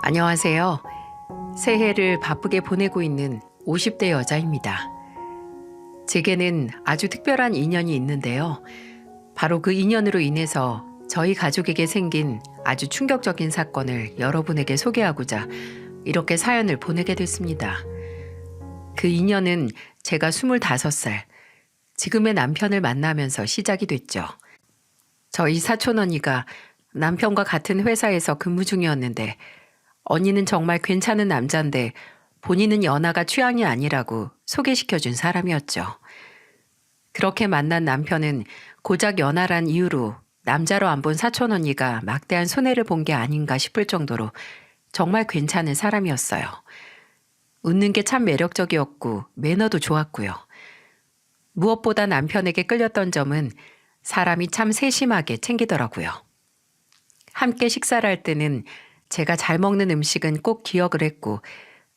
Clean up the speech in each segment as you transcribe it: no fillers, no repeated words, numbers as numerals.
안녕하세요. 새해를 바쁘게 보내고 있는 50대 여자입니다. 제게는 아주 특별한 인연이 있는데요. 바로 그 인연으로 인해서 저희 가족에게 생긴 아주 충격적인 사건을 여러분에게 소개하고자 이렇게 사연을 보내게 됐습니다. 그 인연은 제가 25살, 지금의 남편을 만나면서 시작이 됐죠. 저희 사촌 언니가 남편과 같은 회사에서 근무 중이었는데 언니는 정말 괜찮은 남자인데 본인은 연하가 취향이 아니라고 소개시켜준 사람이었죠. 그렇게 만난 남편은 고작 연하란 이유로 남자로 안 본 사촌 언니가 막대한 손해를 본 게 아닌가 싶을 정도로 정말 괜찮은 사람이었어요. 웃는 게 참 매력적이었고 매너도 좋았고요. 무엇보다 남편에게 끌렸던 점은 사람이 참 세심하게 챙기더라고요. 함께 식사를 할 때는 제가 잘 먹는 음식은 꼭 기억을 했고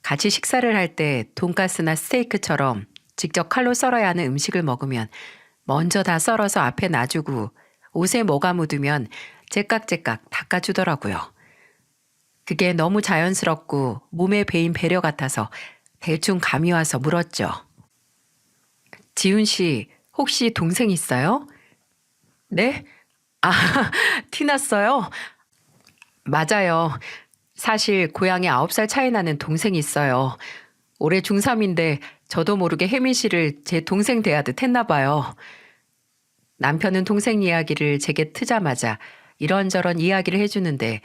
같이 식사를 할 때 돈가스나 스테이크처럼 직접 칼로 썰어야 하는 음식을 먹으면 먼저 다 썰어서 앞에 놔주고 옷에 뭐가 묻으면 제깍제깍 닦아주더라고요. 그게 너무 자연스럽고 몸에 배인 배려 같아서 대충 감이 와서 물었죠. 지훈 씨, 혹시 동생 있어요? 네? 아, 티났어요? 맞아요. 사실 고향에 9살 차이 나는 동생이 있어요. 올해 중3인데 저도 모르게 혜민 씨를 제 동생 대하듯 했나 봐요. 남편은 동생 이야기를 제게 트자마자 이런저런 이야기를 해주는데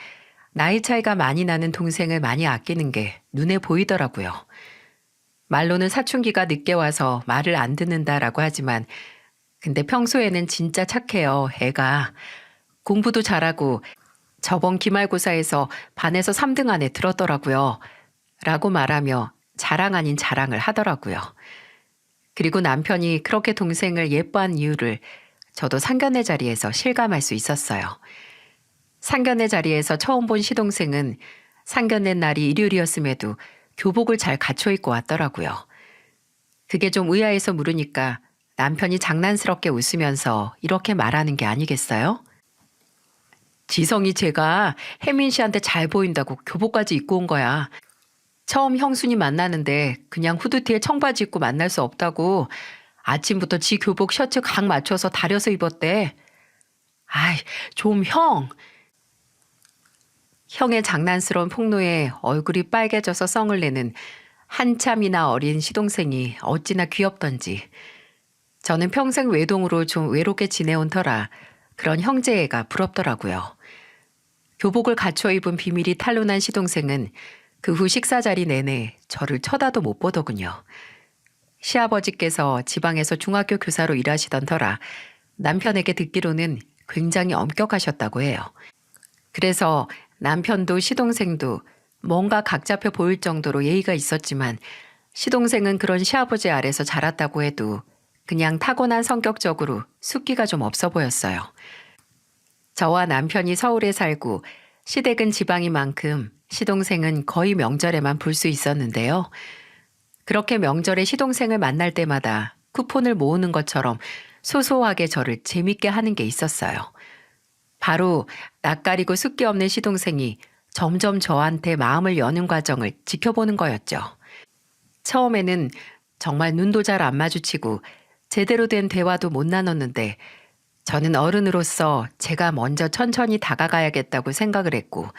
나이 차이가 많이 나는 동생을 많이 아끼는 게 눈에 보이더라고요. 말로는 사춘기가 늦게 와서 말을 안 듣는다라고 하지만 근데 평소에는 진짜 착해요, 애가. 공부도 잘하고 저번 기말고사에서 반에서 3등 안에 들었더라고요. 라고 말하며 자랑 아닌 자랑을 하더라고요. 그리고 남편이 그렇게 동생을 예뻐한 이유를 저도 상견례 자리에서 실감할 수 있었어요. 상견례 자리에서 처음 본 시동생은 상견례 날이 일요일이었음에도 교복을 잘 갖춰 입고 왔더라고요. 그게 좀 의아해서 물으니까 남편이 장난스럽게 웃으면서 이렇게 말하는 게 아니겠어요? 지성이 제가 혜민 씨한테 잘 보인다고 교복까지 입고 온 거야. 처음 형순이 만나는데 그냥 후드티에 청바지 입고 만날 수 없다고 아침부터 지 교복 셔츠 각 맞춰서 다려서 입었대. 아이, 좀 형. 형의 장난스러운 폭로에 얼굴이 빨개져서 썽을 내는 한참이나 어린 시동생이 어찌나 귀엽던지. 저는 평생 외동으로 좀 외롭게 지내온 터라 그런 형제애가 부럽더라고요. 교복을 갖춰 입은 비밀이 탄로난 시동생은 그 후 식사 자리 내내 저를 쳐다도 못 보더군요. 시아버지께서 지방에서 중학교 교사로 일하시던 터라 남편에게 듣기로는 굉장히 엄격하셨다고 해요. 그래서 남편도 시동생도 뭔가 각 잡혀 보일 정도로 예의가 있었지만 시동생은 그런 시아버지 아래서 자랐다고 해도 그냥 타고난 성격적으로 숫기가 좀 없어 보였어요. 저와 남편이 서울에 살고 시댁은 지방인 만큼 시동생은 거의 명절에만 볼 수 있었는데요. 그렇게 명절에 시동생을 만날 때마다 쿠폰을 모으는 것처럼 소소하게 저를 재밌게 하는 게 있었어요. 바로 낯가리고 숫기 없는 시동생이 점점 저한테 마음을 여는 과정을 지켜보는 거였죠. 처음에는 정말 눈도 잘 안 마주치고 제대로 된 대화도 못 나눴는데 저는 어른으로서 제가 먼저 천천히 다가가야겠다고 생각을 했고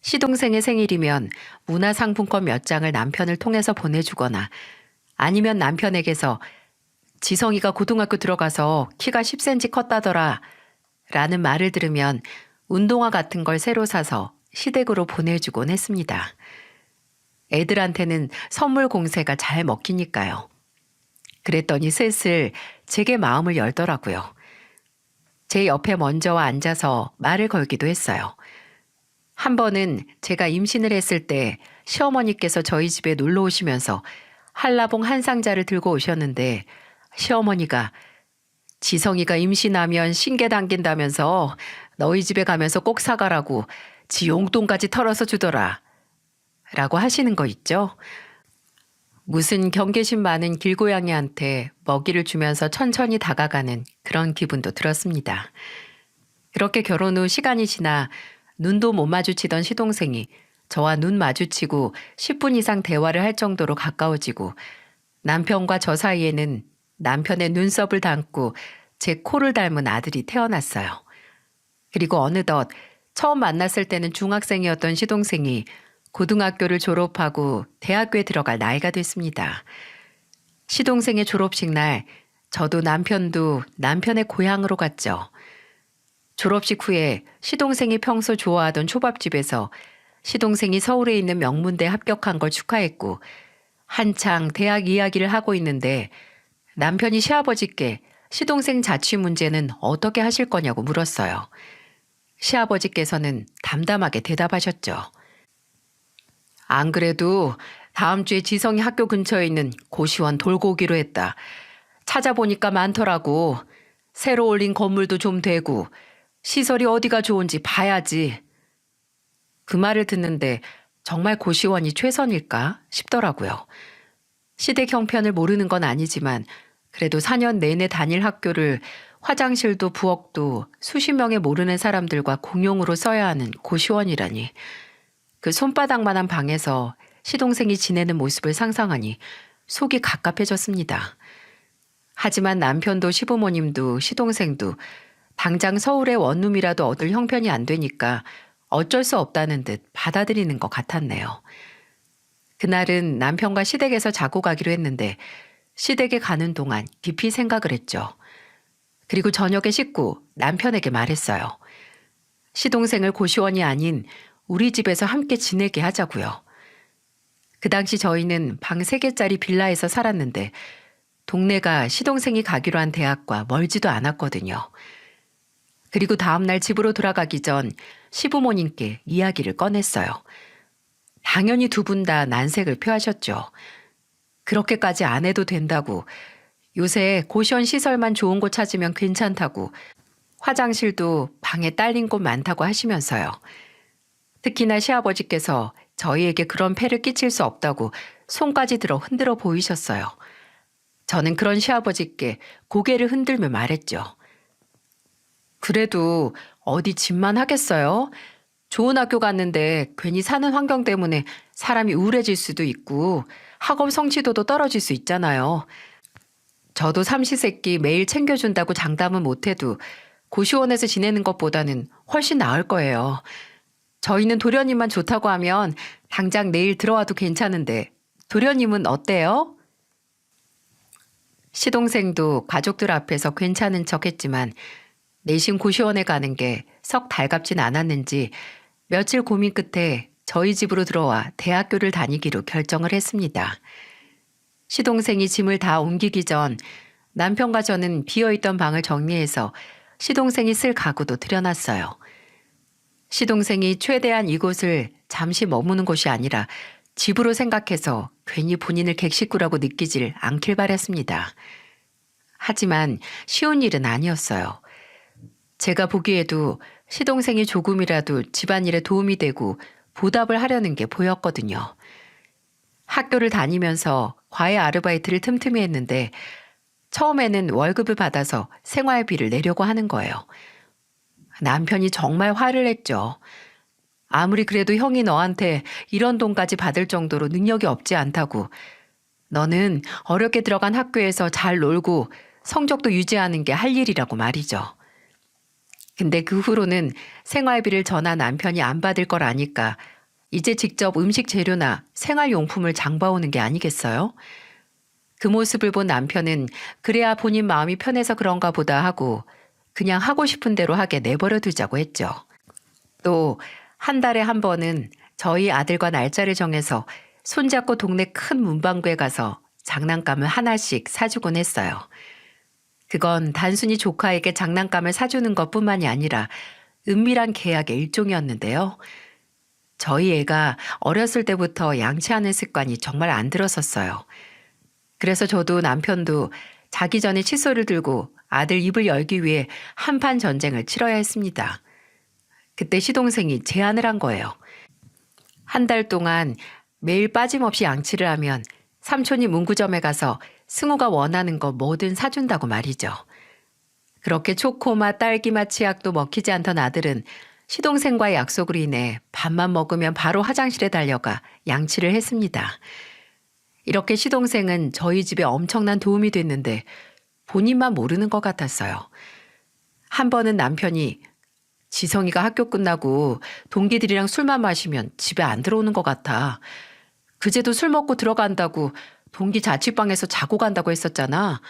시동생의 생일이면 문화상품권 몇 장을 남편을 통해서 보내주거나 아니면 남편에게서 지성이가 고등학교 들어가서 키가 10cm 컸다더라 라는 말을 들으면 운동화 같은 걸 새로 사서 시댁으로 보내주곤 했습니다. 애들한테는 선물 공세가 잘 먹히니까요. 그랬더니 슬슬 제게 마음을 열더라고요. 제 옆에 먼저 와 앉아서 말을 걸기도 했어요. 한 번은 제가 임신을 했을 때 시어머니께서 저희 집에 놀러 오시면서 한라봉 한 상자를 들고 오셨는데 시어머니가 지성이가 임신하면 신게 당긴다면서 너희 집에 가면서 꼭 사가라고 지 용돈까지 털어서 주더라 라고 하시는 거 있죠? 무슨 경계심 많은 길고양이한테 먹이를 주면서 천천히 다가가는 그런 기분도 들었습니다. 그렇게 결혼 후 시간이 지나 눈도 못 마주치던 시동생이 저와 눈 마주치고 10분 이상 대화를 할 정도로 가까워지고 남편과 저 사이에는 남편의 눈썹을 닮고 제 코를 닮은 아들이 태어났어요. 그리고 어느덧 처음 만났을 때는 중학생이었던 시동생이 고등학교를 졸업하고 대학교에 들어갈 나이가 됐습니다. 시동생의 졸업식 날 저도 남편도 남편의 고향으로 갔죠. 졸업식 후에 시동생이 평소 좋아하던 초밥집에서 시동생이 서울에 있는 명문대에 합격한 걸 축하했고 한창 대학 이야기를 하고 있는데 남편이 시아버지께 시동생 자취 문제는 어떻게 하실 거냐고 물었어요. 시아버지께서는 담담하게 대답하셨죠. 안 그래도 다음 주에 지성이 학교 근처에 있는 고시원 돌고 오기로 했다. 찾아보니까 많더라고. 새로 올린 건물도 좀 되고 시설이 어디가 좋은지 봐야지. 그 말을 듣는데 정말 고시원이 최선일까 싶더라고요. 시댁 형편을 모르는 건 아니지만 그래도 4년 내내 다닐 학교를 화장실도 부엌도 수십 명의 모르는 사람들과 공용으로 써야 하는 고시원이라니. 그 손바닥만한 방에서 시동생이 지내는 모습을 상상하니 속이 갑갑해졌습니다. 하지만 남편도 시부모님도 시동생도 당장 서울의 원룸이라도 얻을 형편이 안 되니까 어쩔 수 없다는 듯 받아들이는 것 같았네요. 그날은 남편과 시댁에서 자고 가기로 했는데 시댁에 가는 동안 깊이 생각을 했죠. 그리고 저녁에 씻고 남편에게 말했어요. 시동생을 고시원이 아닌 우리 집에서 함께 지내게 하자고요. 그 당시 저희는 방 3개짜리 빌라에서 살았는데 동네가 시동생이 가기로 한 대학과 멀지도 않았거든요. 그리고 다음날 집으로 돌아가기 전 시부모님께 이야기를 꺼냈어요. 당연히 두 분 다 난색을 표하셨죠. 그렇게까지 안 해도 된다고, 요새 고시원 시설만 좋은 곳 찾으면 괜찮다고, 화장실도 방에 딸린 곳 많다고 하시면서요. 특히나 시아버지께서 저희에게 그런 폐를 끼칠 수 없다고 손까지 들어 흔들어 보이셨어요. 저는 그런 시아버지께 고개를 흔들며 말했죠. 그래도 어디 집만 하겠어요? 좋은 학교 갔는데 괜히 사는 환경 때문에 사람이 우울해질 수도 있고 학업 성취도도 떨어질 수 있잖아요. 저도 삼시세끼 매일 챙겨준다고 장담은 못해도 고시원에서 지내는 것보다는 훨씬 나을 거예요. 저희는 도련님만 좋다고 하면 당장 내일 들어와도 괜찮은데 도련님은 어때요? 시동생도 가족들 앞에서 괜찮은 척 했지만 내심 고시원에 가는 게 썩 달갑진 않았는지 며칠 고민 끝에 저희 집으로 들어와 대학교를 다니기로 결정을 했습니다. 시동생이 짐을 다 옮기기 전 남편과 저는 비어있던 방을 정리해서 시동생이 쓸 가구도 들여놨어요. 시동생이 최대한 이곳을 잠시 머무는 곳이 아니라 집으로 생각해서 괜히 본인을 객식구라고 느끼질 않길 바랬습니다. 하지만 쉬운 일은 아니었어요. 제가 보기에도 시동생이 조금이라도 집안일에 도움이 되고 보답을 하려는 게 보였거든요. 학교를 다니면서 과외 아르바이트를 틈틈이 했는데 처음에는 월급을 받아서 생활비를 내려고 하는 거예요. 남편이 정말 화를 냈죠. 아무리 그래도 형이 너한테 이런 돈까지 받을 정도로 능력이 없지 않다고. 너는 어렵게 들어간 학교에서 잘 놀고 성적도 유지하는 게 할 일이라고 말이죠. 근데 그 후로는 생활비를 저나 남편이 안 받을 걸 아니까 이제 직접 음식 재료나 생활용품을 장봐오는 게 아니겠어요? 그 모습을 본 남편은 그래야 본인 마음이 편해서 그런가 보다 하고 그냥 하고 싶은 대로 하게 내버려 두자고 했죠. 또 한 달에 한 번은 저희 아들과 날짜를 정해서 손잡고 동네 큰 문방구에 가서 장난감을 하나씩 사주곤 했어요. 그건 단순히 조카에게 장난감을 사주는 것뿐만이 아니라 은밀한 계약의 일종이었는데요. 저희 애가 어렸을 때부터 양치하는 습관이 정말 안 들었었어요. 그래서 저도 남편도 자기 전에 칫솔을 들고 아들 입을 열기 위해 한판 전쟁을 치러야 했습니다. 그때 시동생이 제안을 한 거예요. 한 달 동안 매일 빠짐없이 양치를 하면 삼촌이 문구점에 가서 승우가 원하는 거 뭐든 사준다고 말이죠. 그렇게 초코맛, 딸기맛 치약도 먹히지 않던 아들은 시동생과의 약속으로 인해 밥만 먹으면 바로 화장실에 달려가 양치를 했습니다. 이렇게 시동생은 저희 집에 엄청난 도움이 됐는데 본인만 모르는 것 같았어요. 한 번은 남편이 지성이가 학교 끝나고 동기들이랑 술만 마시면 집에 안 들어오는 것 같아. 그제도 술 먹고 들어간다고 동기 자취방에서 자고 간다고 했었잖아.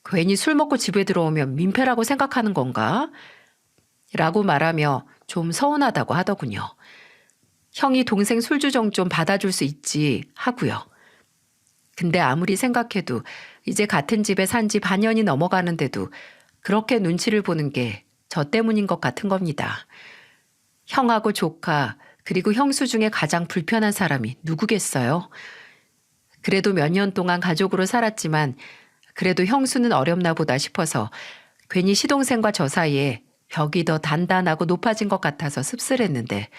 괜히 술 먹고 집에 들어오면 민폐라고 생각하는 건가? 라고 말하며 좀 서운하다고 하더군요. 형이 동생 술주정 좀 받아줄 수 있지 하고요. 근데 아무리 생각해도 이제 같은 집에 산 지 반년이 넘어가는데도 그렇게 눈치를 보는 게 저 때문인 것 같은 겁니다. 형하고 조카 그리고 형수 중에 가장 불편한 사람이 누구겠어요? 그래도 몇 년 동안 가족으로 살았지만 그래도 형수는 어렵나 보다 싶어서 괜히 시동생과 저 사이에 벽이 더 단단하고 높아진 것 같아서 씁쓸했는데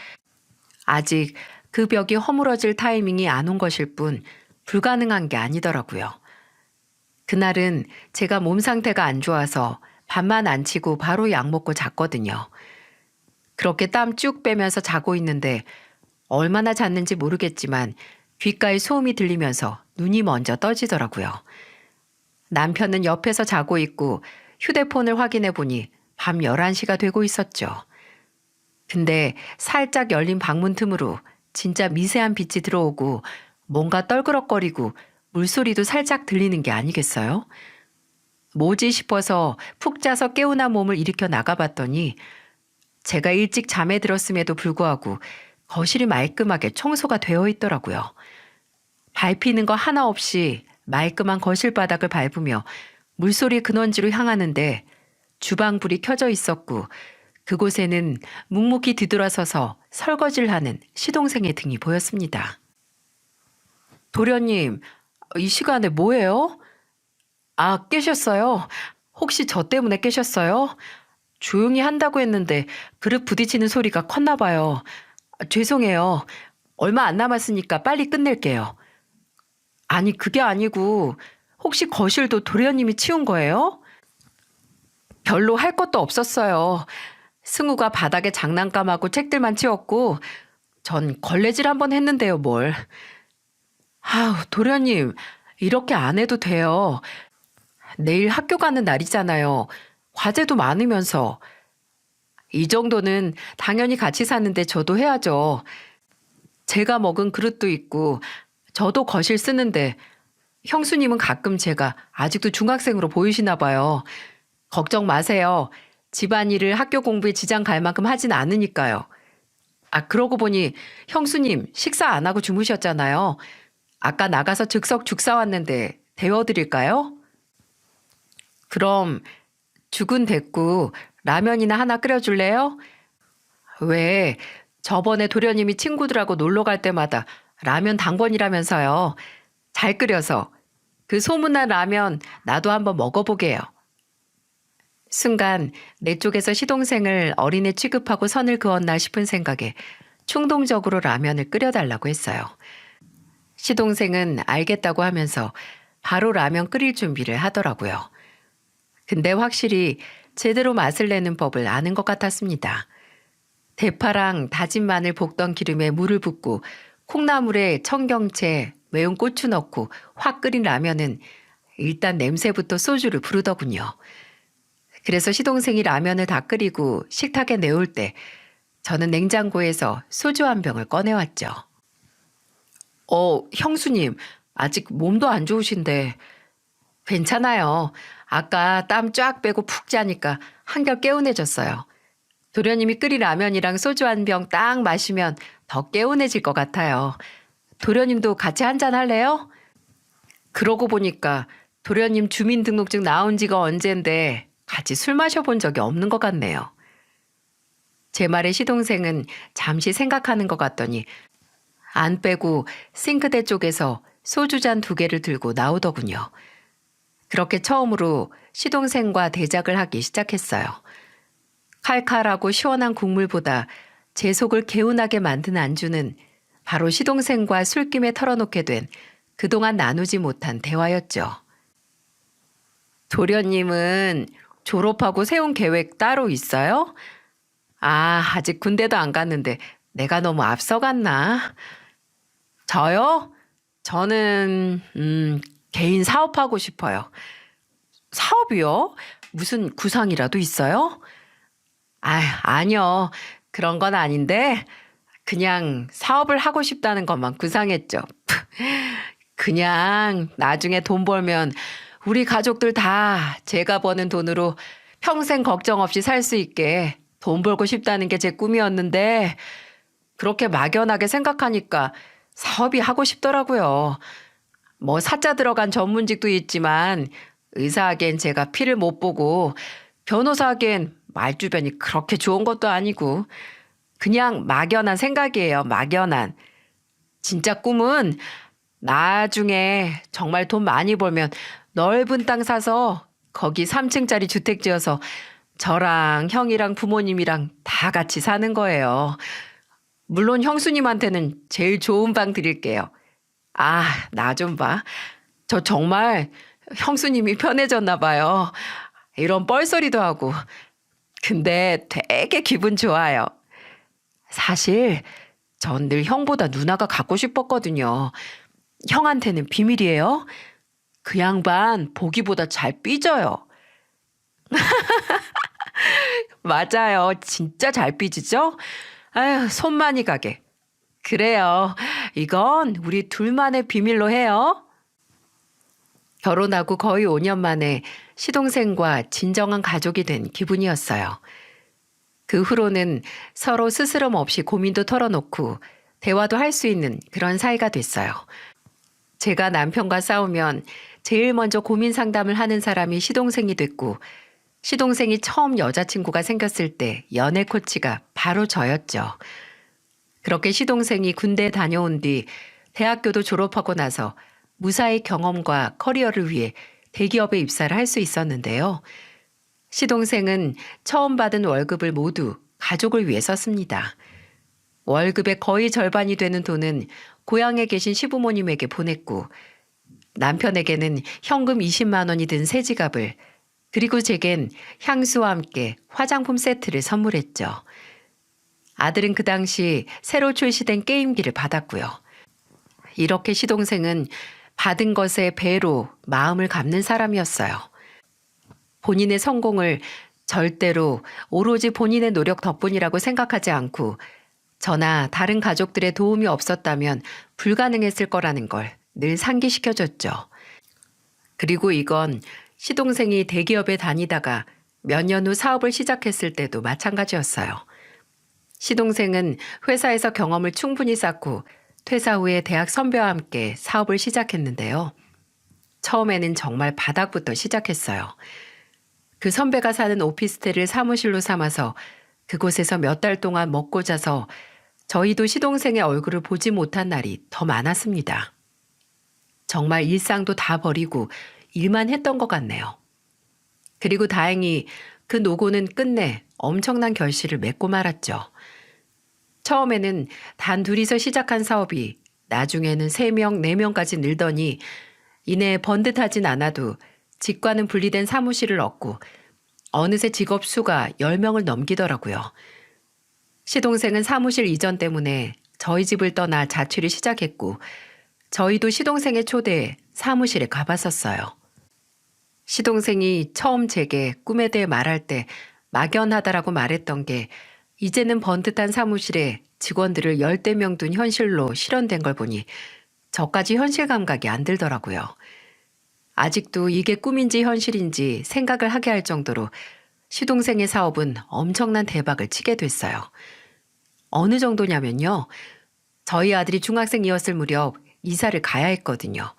아직 그 벽이 허물어질 타이밍이 안 온 것일 뿐 불가능한 게 아니더라고요. 그날은 제가 몸 상태가 안 좋아서 밥만 안 치고 바로 약 먹고 잤거든요. 그렇게 땀 쭉 빼면서 자고 있는데 얼마나 잤는지 모르겠지만 귓가에 소음이 들리면서 눈이 먼저 떠지더라고요. 남편은 옆에서 자고 있고 휴대폰을 확인해 보니 밤 11시가 되고 있었죠. 근데 살짝 열린 방문 틈으로 진짜 미세한 빛이 들어오고 뭔가 떨그럭거리고 물소리도 살짝 들리는 게 아니겠어요? 뭐지 싶어서 푹 자서 깨어난 몸을 일으켜 나가봤더니 제가 일찍 잠에 들었음에도 불구하고 거실이 말끔하게 청소가 되어 있더라고요. 밟히는 거 하나 없이 말끔한 거실 바닥을 밟으며 물소리 근원지로 향하는데 주방불이 켜져 있었고 그곳에는 묵묵히 뒤돌아서서 설거지를 하는 시동생의 등이 보였습니다. 도련님, 이 시간에 뭐해요? 아, 깨셨어요? 혹시 저 때문에 깨셨어요? 조용히 한다고 했는데 그릇 부딪히는 소리가 컸나 봐요. 죄송해요. 얼마 안 남았으니까 빨리 끝낼게요. 아니, 그게 아니고 혹시 거실도 도련님이 치운 거예요? 별로 할 것도 없었어요. 승우가 바닥에 장난감하고 책들만 치웠고 전 걸레질 한번 했는데요, 뭘. 아우, 도련님, 이렇게 안 해도 돼요. 내일 학교 가는 날이잖아요. 과제도 많으면서. 이 정도는 당연히 같이 사는데 저도 해야죠. 제가 먹은 그릇도 있고 저도 거실 쓰는데 형수님은 가끔 제가 아직도 중학생으로 보이시나 봐요. 걱정 마세요. 집안일을 학교 공부에 지장 갈 만큼 하진 않으니까요. 아, 그러고 보니 형수님 식사 안 하고 주무셨잖아요. 아까 나가서 즉석 죽 사왔는데 데워드릴까요? 그럼 죽은 됐고 라면이나 하나 끓여줄래요? 왜? 저번에 도련님이 친구들하고 놀러 갈 때마다 라면 당번이라면서요. 잘 끓여서. 그 소문난 라면 나도 한번 먹어보게요. 순간 내 쪽에서 시동생을 어린애 취급하고 선을 그었나 싶은 생각에 충동적으로 라면을 끓여달라고 했어요. 시동생은 알겠다고 하면서 바로 라면 끓일 준비를 하더라고요. 근데 확실히 제대로 맛을 내는 법을 아는 것 같았습니다. 대파랑 다진 마늘 볶던 기름에 물을 붓고 콩나물에 청경채, 매운 고추 넣고 확 끓인 라면은 일단 냄새부터 소주를 부르더군요. 그래서 시동생이 라면을 다 끓이고 식탁에 내올 때 저는 냉장고에서 소주 한 병을 꺼내왔죠. 형수님, 아직 몸도 안 좋으신데. 괜찮아요. 아까 땀 쫙 빼고 푹 자니까 한결 개운해졌어요. 도련님이 끓인 라면이랑 소주 한 병 딱 마시면 더 개운해질 것 같아요. 도련님도 같이 한잔 할래요? 그러고 보니까 도련님 주민등록증 나온 지가 언젠데 같이 술 마셔본 적이 없는 것 같네요. 제 말에 시동생은 잠시 생각하는 것 같더니 안 빼고 싱크대 쪽에서 소주잔 2개를 들고 나오더군요. 그렇게 처음으로 시동생과 대작을 하기 시작했어요. 칼칼하고 시원한 국물보다 제 속을 개운하게 만든 안주는 바로 시동생과 술김에 털어놓게 된 그동안 나누지 못한 대화였죠. 도련님은 졸업하고 세운 계획 따로 있어요? 아직 군대도 안 갔는데 내가 너무 앞서갔나? 저요? 저는, 개인 사업하고 싶어요. 사업이요? 무슨 구상이라도 있어요? 아니요. 그런 건 아닌데, 그냥 사업을 하고 싶다는 것만 구상했죠. 그냥 나중에 돈 벌면 우리 가족들 다 제가 버는 돈으로 평생 걱정 없이 살 수 있게 돈 벌고 싶다는 게 제 꿈이었는데, 그렇게 막연하게 생각하니까 사업이 하고 싶더라고요. 뭐 사자 들어간 전문직도 있지만 의사하기엔 제가 피를 못 보고 변호사하기엔 말주변이 그렇게 좋은 것도 아니고 그냥 막연한 생각이에요. 막연한. 진짜 꿈은 나중에 정말 돈 많이 벌면 넓은 땅 사서 거기 3층짜리 주택 지어서 저랑 형이랑 부모님이랑 다 같이 사는 거예요. 물론 형수님한테는 제일 좋은 방 드릴게요. 나 좀 봐. 저 정말 형수님이 편해졌나 봐요. 이런 뻘소리도 하고. 근데 되게 기분 좋아요. 사실 전 늘 형보다 누나가 갖고 싶었거든요. 형한테는 비밀이에요. 그 양반 보기보다 잘 삐져요. 맞아요. 진짜 잘 삐지죠? 아휴, 손 많이 가게. 그래요. 이건 우리 둘만의 비밀로 해요. 결혼하고 거의 5년 만에 시동생과 진정한 가족이 된 기분이었어요. 그 후로는 서로 스스럼 없이 고민도 털어놓고 대화도 할 수 있는 그런 사이가 됐어요. 제가 남편과 싸우면 제일 먼저 고민 상담을 하는 사람이 시동생이 됐고, 시동생이 처음 여자친구가 생겼을 때 연애 코치가 바로 저였죠. 그렇게 시동생이 군대 다녀온 뒤 대학교도 졸업하고 나서 무사히 경험과 커리어를 위해 대기업에 입사를 할 수 있었는데요. 시동생은 처음 받은 월급을 모두 가족을 위해 썼습니다. 월급의 거의 절반이 되는 돈은 고향에 계신 시부모님에게 보냈고, 남편에게는 현금 20만 원이 든 새 지갑을, 그리고 제겐 향수와 함께 화장품 세트를 선물했죠. 아들은 그 당시 새로 출시된 게임기를 받았고요. 이렇게 시동생은 받은 것에 배로 마음을 갚는 사람이었어요. 본인의 성공을 절대로 오로지 본인의 노력 덕분이라고 생각하지 않고 저나 다른 가족들의 도움이 없었다면 불가능했을 거라는 걸 늘 상기시켜줬죠. 그리고 이건 시동생이 대기업에 다니다가 몇 년 후 사업을 시작했을 때도 마찬가지였어요. 시동생은 회사에서 경험을 충분히 쌓고 퇴사 후에 대학 선배와 함께 사업을 시작했는데요. 처음에는 정말 바닥부터 시작했어요. 그 선배가 사는 오피스텔을 사무실로 삼아서 그곳에서 몇 달 동안 먹고 자서 저희도 시동생의 얼굴을 보지 못한 날이 더 많았습니다. 정말 일상도 다 버리고 일만 했던 것 같네요. 그리고 다행히 그 노고는 끝내 엄청난 결실을 맺고 말았죠. 처음에는 단 둘이서 시작한 사업이 나중에는 3명, 4명까지 늘더니 이내 번듯하진 않아도 직과는 분리된 사무실을 얻고 어느새 직업 수가 10명을 넘기더라고요. 시동생은 사무실 이전 때문에 저희 집을 떠나 자취를 시작했고 저희도 시동생의 초대에 사무실에 가봤었어요. 시동생이 처음 제게 꿈에 대해 말할 때 막연하다라고 말했던 게 이제는 번듯한 사무실에 직원들을 10대 명 둔 현실로 실현된 걸 보니 저까지 현실 감각이 안 들더라고요. 아직도 이게 꿈인지 현실인지 생각을 하게 할 정도로 시동생의 사업은 엄청난 대박을 치게 됐어요. 어느 정도냐면요. 저희 아들이 중학생이었을 무렵 이사를 가야 했거든요.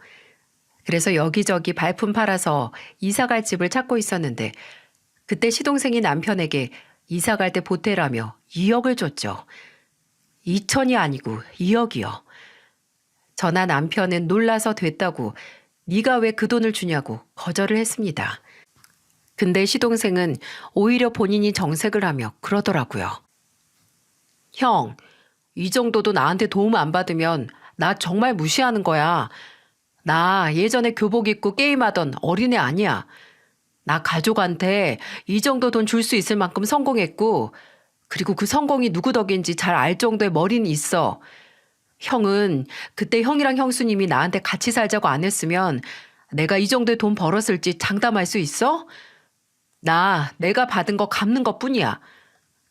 그래서 여기저기 발품 팔아서 이사 갈 집을 찾고 있었는데 그때 시동생이 남편에게 이사 갈 때 보태라며 2억을 줬죠. 2천이 아니고 2억이요. 저나 남편은 놀라서 됐다고 네가 왜 그 돈을 주냐고 거절을 했습니다. 근데 시동생은 오히려 본인이 정색을 하며 그러더라고요. 형, 이 정도도 나한테 도움 안 받으면 나 정말 무시하는 거야. 나 예전에 교복 입고 게임하던 어린애 아니야. 나 가족한테 이 정도 돈 줄 수 있을 만큼 성공했고 그리고 그 성공이 누구 덕인지 잘 알 정도의 머리는 있어. 형은 그때 형이랑 형수님이 나한테 같이 살자고 안 했으면 내가 이 정도의 돈 벌었을지 장담할 수 있어? 내가 받은 거 갚는 것뿐이야.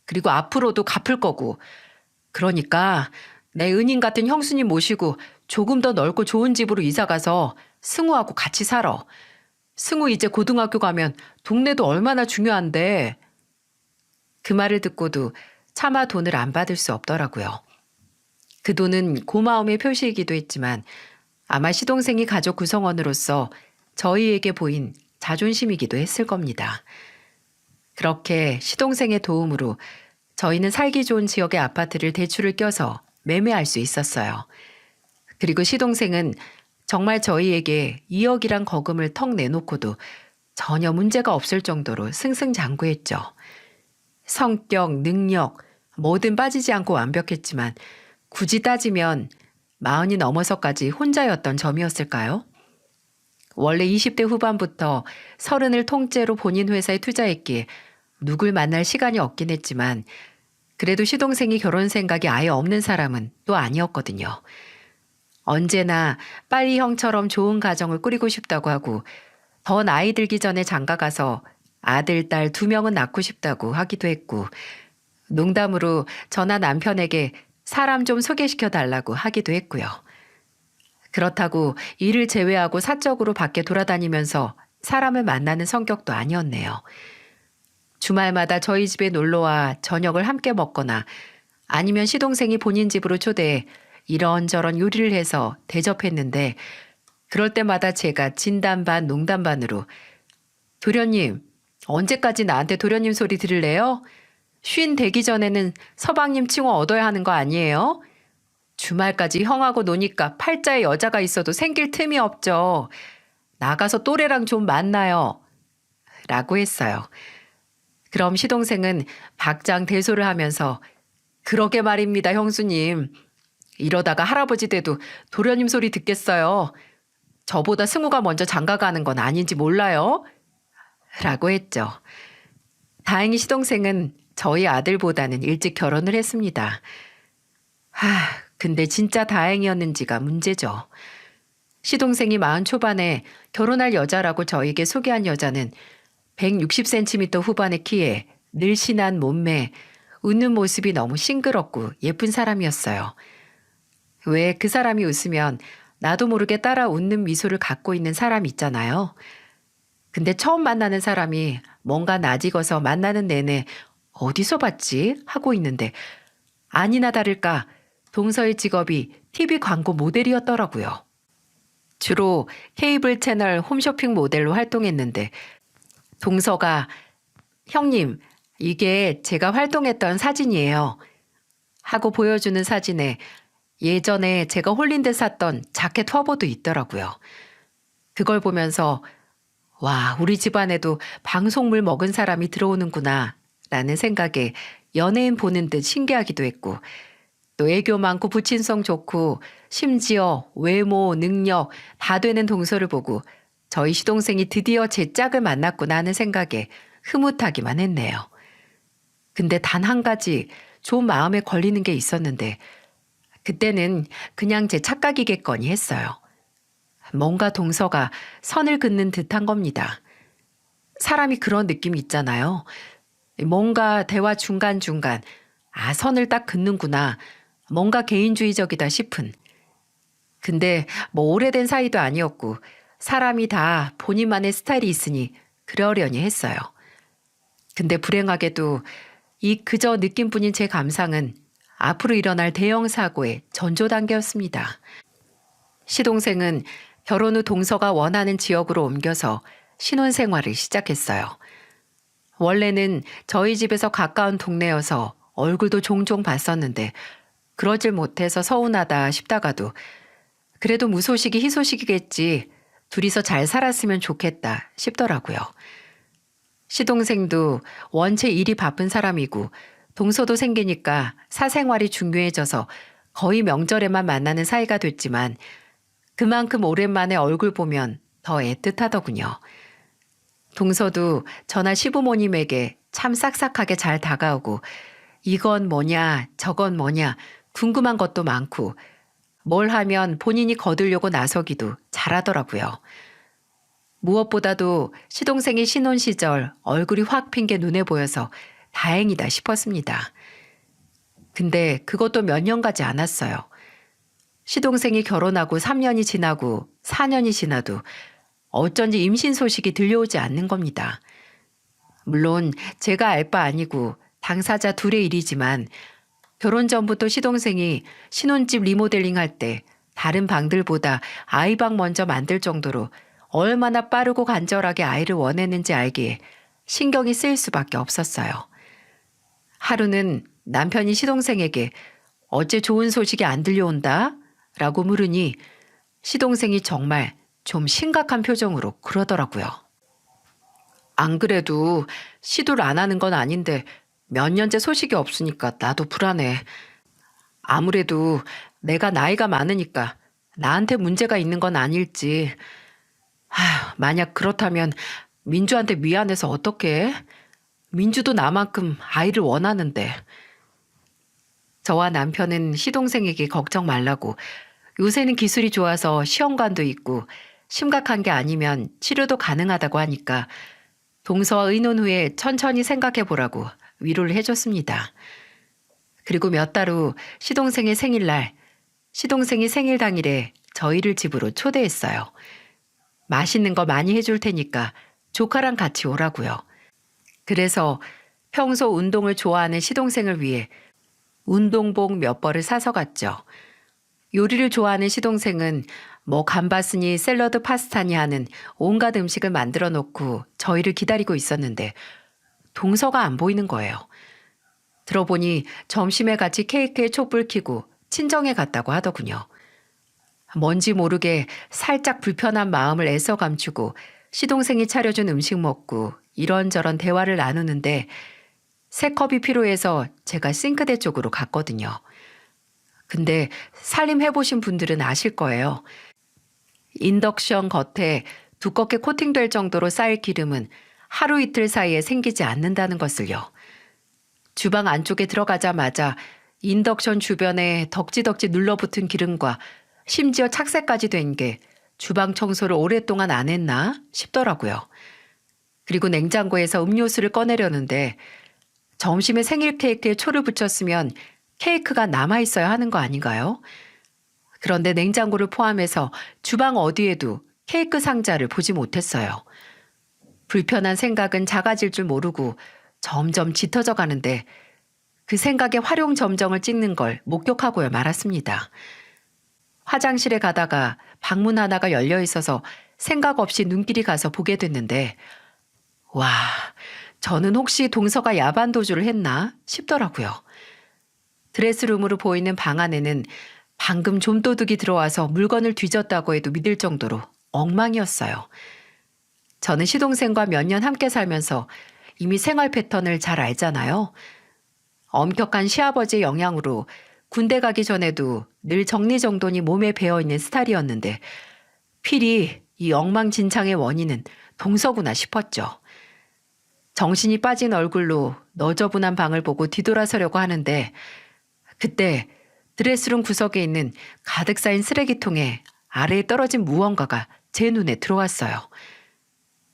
그리고 앞으로도 갚을 거고. 그러니까 내 은인 같은 형수님 모시고 조금 더 넓고 좋은 집으로 이사 가서 승우하고 같이 살아. 승우 이제 고등학교 가면 동네도 얼마나 중요한데. 그 말을 듣고도 차마 돈을 안 받을 수 없더라고요. 그 돈은 고마움의 표시이기도 했지만 아마 시동생이 가족 구성원으로서 저희에게 보인 자존심이기도 했을 겁니다. 그렇게 시동생의 도움으로 저희는 살기 좋은 지역의 아파트를 대출을 껴서 매매할 수 있었어요. 그리고 시동생은 정말 저희에게 2억이란 거금을 턱 내놓고도 전혀 문제가 없을 정도로 승승장구했죠. 성격, 능력, 뭐든 빠지지 않고 완벽했지만 굳이 따지면 40이 넘어서까지 혼자였던 점이었을까요? 원래 20대 후반부터 30을 통째로 본인 회사에 투자했기에 누굴 만날 시간이 없긴 했지만 그래도 시동생이 결혼 생각이 아예 없는 사람은 또 아니었거든요. 언제나 빨리 형처럼 좋은 가정을 꾸리고 싶다고 하고 더 나이 들기 전에 장가가서 아들, 딸 2명은 낳고 싶다고 하기도 했고 농담으로 저나 남편에게 사람 좀 소개시켜 달라고 하기도 했고요. 그렇다고 일을 제외하고 사적으로 밖에 돌아다니면서 사람을 만나는 성격도 아니었네요. 주말마다 저희 집에 놀러와 저녁을 함께 먹거나 아니면 시동생이 본인 집으로 초대해 이런저런 요리를 해서 대접했는데 그럴 때마다 제가 진담 반 농담 반으로 도련님, 언제까지 나한테 도련님 소리 들을래요? 쉰 되기 전에는 서방님 칭호 얻어야 하는 거 아니에요? 주말까지 형하고 노니까 팔자에 여자가 있어도 생길 틈이 없죠. 나가서 또래랑 좀 만나요. 라고 했어요. 그럼 시동생은 박장대소를 하면서 그러게 말입니다, 형수님. 이러다가 할아버지 돼도 도련님 소리 듣겠어요. 저보다 승우가 먼저 장가가는 건 아닌지 몰라요? 라고 했죠. 다행히 시동생은 저희 아들보다는 일찍 결혼을 했습니다. 근데 진짜 다행이었는지가 문제죠. 시동생이 40 초반에 결혼할 여자라고 저에게 소개한 여자는 160cm 후반의 키에 늘씬한 몸매, 웃는 모습이 너무 싱그럽고 예쁜 사람이었어요. 왜 그 사람이 웃으면 나도 모르게 따라 웃는 미소를 갖고 있는 사람 있잖아요. 근데 처음 만나는 사람이 뭔가 낯익어서 만나는 내내 어디서 봤지? 하고 있는데 아니나 다를까 동서의 직업이 TV 광고 모델이었더라고요. 주로 케이블 채널 홈쇼핑 모델로 활동했는데 동서가 형님, 이게 제가 활동했던 사진이에요. 하고 보여주는 사진에 예전에 제가 홀린 데 샀던 자켓 화보도 있더라고요. 그걸 보면서 와, 우리 집안에도 방송물 먹은 사람이 들어오는구나 라는 생각에 연예인 보는 듯 신기하기도 했고 또 애교 많고 부친성 좋고 심지어 외모, 능력 다 되는 동서를 보고 저희 시동생이 드디어 제 짝을 만났구나 하는 생각에 흐뭇하기만 했네요. 근데 단 한 가지 좀 마음에 걸리는 게 있었는데 그때는 그냥 제 착각이겠거니 했어요. 뭔가 동서가 선을 긋는 듯한 겁니다. 사람이 그런 느낌이 있잖아요. 뭔가 대화 중간중간 선을 딱 긋는구나. 뭔가 개인주의적이다 싶은. 근데 오래된 사이도 아니었고 사람이 다 본인만의 스타일이 있으니 그러려니 했어요. 근데 불행하게도 이 그저 느낌뿐인 제 감상은 앞으로 일어날 대형 사고의 전조 단계였습니다. 시동생은 결혼 후 동서가 원하는 지역으로 옮겨서 신혼생활을 시작했어요. 원래는 저희 집에서 가까운 동네여서 얼굴도 종종 봤었는데 그러질 못해서 서운하다 싶다가도 그래도 무소식이 희소식이겠지. 둘이서 잘 살았으면 좋겠다 싶더라고요. 시동생도 원체 일이 바쁜 사람이고 동서도 생기니까 사생활이 중요해져서 거의 명절에만 만나는 사이가 됐지만 그만큼 오랜만에 얼굴 보면 더 애틋하더군요. 동서도 저나 시부모님에게 참 싹싹하게 잘 다가오고 이건 뭐냐, 저건 뭐냐, 궁금한 것도 많고, 뭘 하면 본인이 거두려고 나서기도 잘하더라고요. 무엇보다도 시동생이 신혼 시절 얼굴이 확 핀 게 눈에 보여서 다행이다 싶었습니다. 근데 그것도 몇 년 가지 않았어요. 시동생이 결혼하고 3년이 지나고 4년이 지나도 어쩐지 임신 소식이 들려오지 않는 겁니다. 물론 제가 알 바 아니고 당사자 둘의 일이지만 결혼 전부터 시동생이 신혼집 리모델링 할 때 다른 방들보다 아이방 먼저 만들 정도로 얼마나 빠르고 간절하게 아이를 원했는지 알기에 신경이 쓰일 수밖에 없었어요. 하루는 남편이 시동생에게 어째 좋은 소식이 안 들려온다? 라고 물으니 시동생이 정말 좀 심각한 표정으로 그러더라고요. 안 그래도 시도를 안 하는 건 아닌데 몇 년째 소식이 없으니까 나도 불안해. 아무래도 내가 나이가 많으니까 나한테 문제가 있는 건 아닐지. 만약 그렇다면 민주한테 미안해서 어떡해? 민주도 나만큼 아이를 원하는데. 저와 남편은 시동생에게 걱정 말라고 요새는 기술이 좋아서 시험관도 있고 심각한 게 아니면 치료도 가능하다고 하니까 동서와 의논 후에 천천히 생각해 보라고 위로를 해줬습니다. 그리고 몇 달 후 시동생의 생일날, 시동생이 생일 당일에 저희를 집으로 초대했어요. 맛있는 거 많이 해줄 테니까 조카랑 같이 오라고요. 그래서 평소 운동을 좋아하는 시동생을 위해 운동복 몇 벌을 사서 갔죠. 요리를 좋아하는 시동생은 뭐 감바스니 샐러드 파스타니 하는 온갖 음식을 만들어 놓고 저희를 기다리고 있었는데 동서가 안 보이는 거예요. 들어보니 점심에 같이 케이크에 촛불 켜고 친정에 갔다고 하더군요. 뭔지 모르게 살짝 불편한 마음을 애써 감추고 시동생이 차려준 음식 먹고 이런저런 대화를 나누는데 새 컵이 필요해서 제가 싱크대 쪽으로 갔거든요. 근데 살림해보신 분들은 아실 거예요. 인덕션 겉에 두껍게 코팅될 정도로 쌓일 기름은 하루 이틀 사이에 생기지 않는다는 것을요. 주방 안쪽에 들어가자마자 인덕션 주변에 덕지덕지 눌러붙은 기름과 심지어 착색까지 된 게 주방 청소를 오랫동안 안 했나 싶더라고요. 그리고 냉장고에서 음료수를 꺼내려는데 점심에 생일 케이크에 초를 붙였으면 케이크가 남아있어야 하는 거 아닌가요? 그런데 냉장고를 포함해서 주방 어디에도 케이크 상자를 보지 못했어요. 불편한 생각은 작아질 줄 모르고 점점 짙어져 가는데 그 생각에 활용점정을 찍는 걸 목격하고야 말았습니다. 화장실에 가다가 방문 하나가 열려 있어서 생각 없이 눈길이 가서 보게 됐는데 와, 저는 혹시 동서가 야반 도주를 했나 싶더라고요. 드레스룸으로 보이는 방 안에는 방금 좀도둑이 들어와서 물건을 뒤졌다고 해도 믿을 정도로 엉망이었어요. 저는 시동생과 몇 년 함께 살면서 이미 생활 패턴을 잘 알잖아요. 엄격한 시아버지의 영향으로 군대 가기 전에도 늘 정리정돈이 몸에 배어있는 스타일이었는데 필히 이 엉망진창의 원인은 동서구나 싶었죠. 정신이 빠진 얼굴로 너저분한 방을 보고 뒤돌아서려고 하는데 그때 드레스룸 구석에 있는 가득 쌓인 쓰레기통에 아래에 떨어진 무언가가 제 눈에 들어왔어요.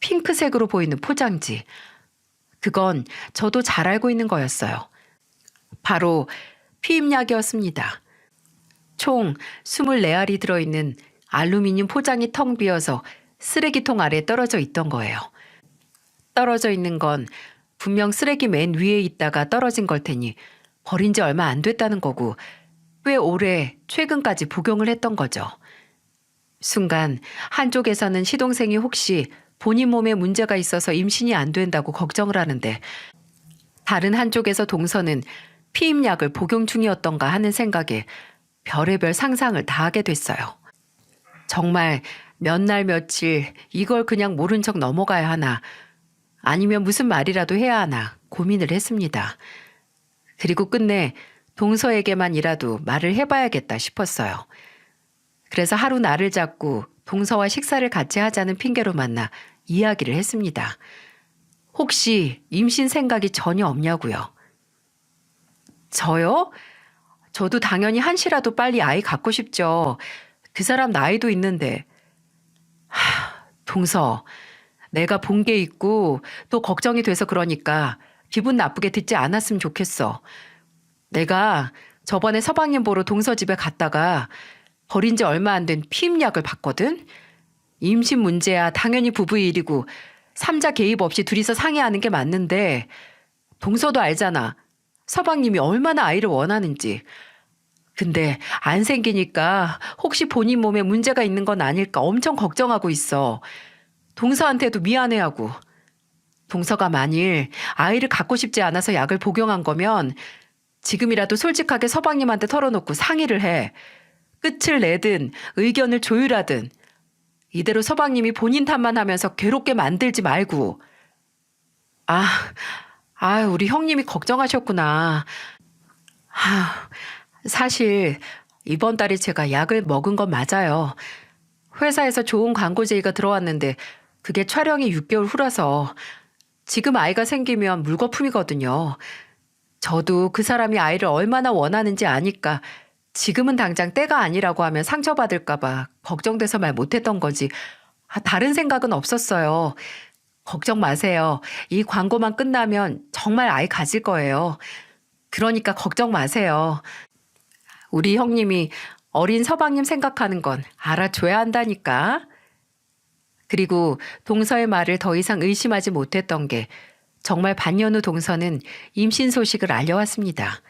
핑크색으로 보이는 포장지. 그건 저도 잘 알고 있는 거였어요. 바로 피임약이었습니다. 총 24알이 들어있는 알루미늄 포장이 텅 비어서 쓰레기통 아래에 떨어져 있던 거예요. 떨어져 있는 건 분명 쓰레기 맨 위에 있다가 떨어진 걸 테니 버린 지 얼마 안 됐다는 거고 꽤 오래 최근까지 복용을 했던 거죠. 순간 한쪽에서는 시동생이 혹시 본인 몸에 문제가 있어서 임신이 안 된다고 걱정을 하는데 다른 한쪽에서 동서는 피임약을 복용 중이었던가 하는 생각에 별의별 상상을 다 하게 됐어요. 정말 몇 날 며칠 이걸 그냥 모른 척 넘어가야 하나 아니면 무슨 말이라도 해야 하나 고민을 했습니다. 그리고 끝내 동서에게만이라도 말을 해봐야겠다 싶었어요. 그래서 하루 날을 잡고 동서와 식사를 같이 하자는 핑계로 만나 이야기를 했습니다. 혹시 임신 생각이 전혀 없냐고요. 저요? 저도 당연히 한시라도 빨리 아이 갖고 싶죠. 그 사람 나이도 있는데. 동서, 내가 본 게 있고 또 걱정이 돼서 그러니까 기분 나쁘게 듣지 않았으면 좋겠어. 내가 저번에 서방님 보러 동서 집에 갔다가 버린 지 얼마 안 된 피임약을 봤거든? 임신 문제야 당연히 부부의 일이고 삼자 개입 없이 둘이서 상의하는 게 맞는데 동서도 알잖아. 서방님이 얼마나 아이를 원하는지. 근데 안 생기니까 혹시 본인 몸에 문제가 있는 건 아닐까 엄청 걱정하고 있어. 동서한테도 미안해하고. 동서가 만일 아이를 갖고 싶지 않아서 약을 복용한 거면 지금이라도 솔직하게 서방님한테 털어놓고 상의를 해. 끝을 내든 의견을 조율하든 이대로 서방님이 본인 탓만 하면서 괴롭게 만들지 말고. 아, 우리 형님이 걱정하셨구나. 사실 이번 달에 제가 약을 먹은 건 맞아요. 회사에서 좋은 광고 제의가 들어왔는데 그게 촬영이 6개월 후라서 지금 아이가 생기면 물거품이거든요. 저도 그 사람이 아이를 얼마나 원하는지 아니까 지금은 당장 때가 아니라고 하면 상처받을까 봐 걱정돼서 말 못했던 거지. 다른 생각은 없었어요. 걱정 마세요. 이 광고만 끝나면 정말 아이 가질 거예요. 그러니까 걱정 마세요. 우리 형님이 어린 서방님 생각하는 건 알아줘야 한다니까. 그리고 동서의 말을 더 이상 의심하지 못했던 게 정말 반년 후 동서는 임신 소식을 알려왔습니다.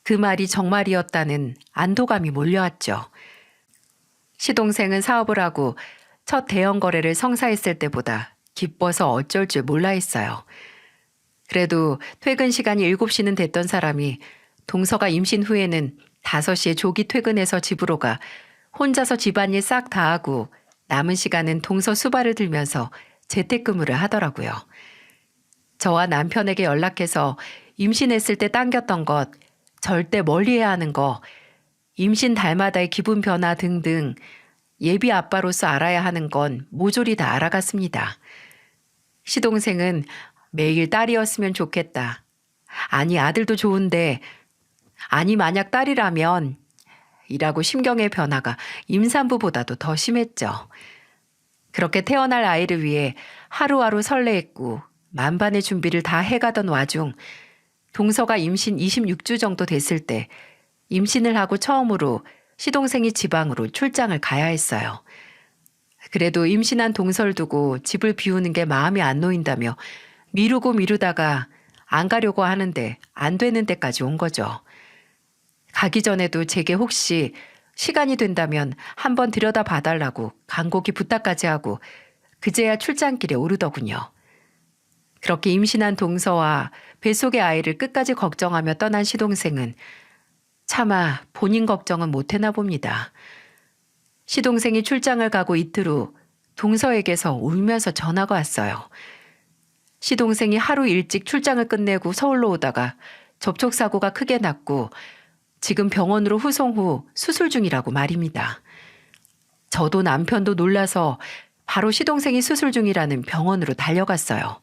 그 말이 정말이었다는 안도감이 몰려왔죠. 시동생은 사업을 하고 첫 대형 거래를 성사했을 때보다 기뻐서 어쩔 줄 몰라 했어요. 그래도 퇴근 시간이 7시는 됐던 사람이 동서가 임신 후에는 5시에 조기 퇴근해서 집으로 가 혼자서 집안일 싹 다 하고 남은 시간은 동서 수발을 들면서 재택근무를 하더라고요. 저와 남편에게 연락해서 임신했을 때 당겼던 것, 절대 멀리해야 하는 거, 임신 달마다의 기분 변화 등등 예비 아빠로서 알아야 하는 건 모조리 다 알아갔습니다. 시동생은 매일 딸이었으면 좋겠다. 아니 아들도 좋은데 아니 만약 딸이라면 이라고 심경의 변화가 임산부보다도 더 심했죠. 그렇게 태어날 아이를 위해 하루하루 설레했고 만반의 준비를 다 해가던 와중 동서가 임신 26주 정도 됐을 때 임신을 하고 처음으로 시동생이 지방으로 출장을 가야 했어요. 그래도 임신한 동서를 두고 집을 비우는 게 마음이 안 놓인다며 미루고 미루다가 안 가려고 하는데 안 되는 데까지 온 거죠. 가기 전에도 제게 혹시 시간이 된다면 한번 들여다 봐달라고 간곡히 부탁까지 하고 그제야 출장길에 오르더군요. 그렇게 임신한 동서와 뱃속의 아이를 끝까지 걱정하며 떠난 시동생은 차마 본인 걱정은 못해나 봅니다. 시동생이 출장을 가고 이틀 후 동서에게서 울면서 전화가 왔어요. 시동생이 하루 일찍 출장을 끝내고 서울로 오다가 접촉사고가 크게 났고 지금 병원으로 후송 후 수술 중이라고 말입니다. 저도 남편도 놀라서 바로 시동생이 수술 중이라는 병원으로 달려갔어요.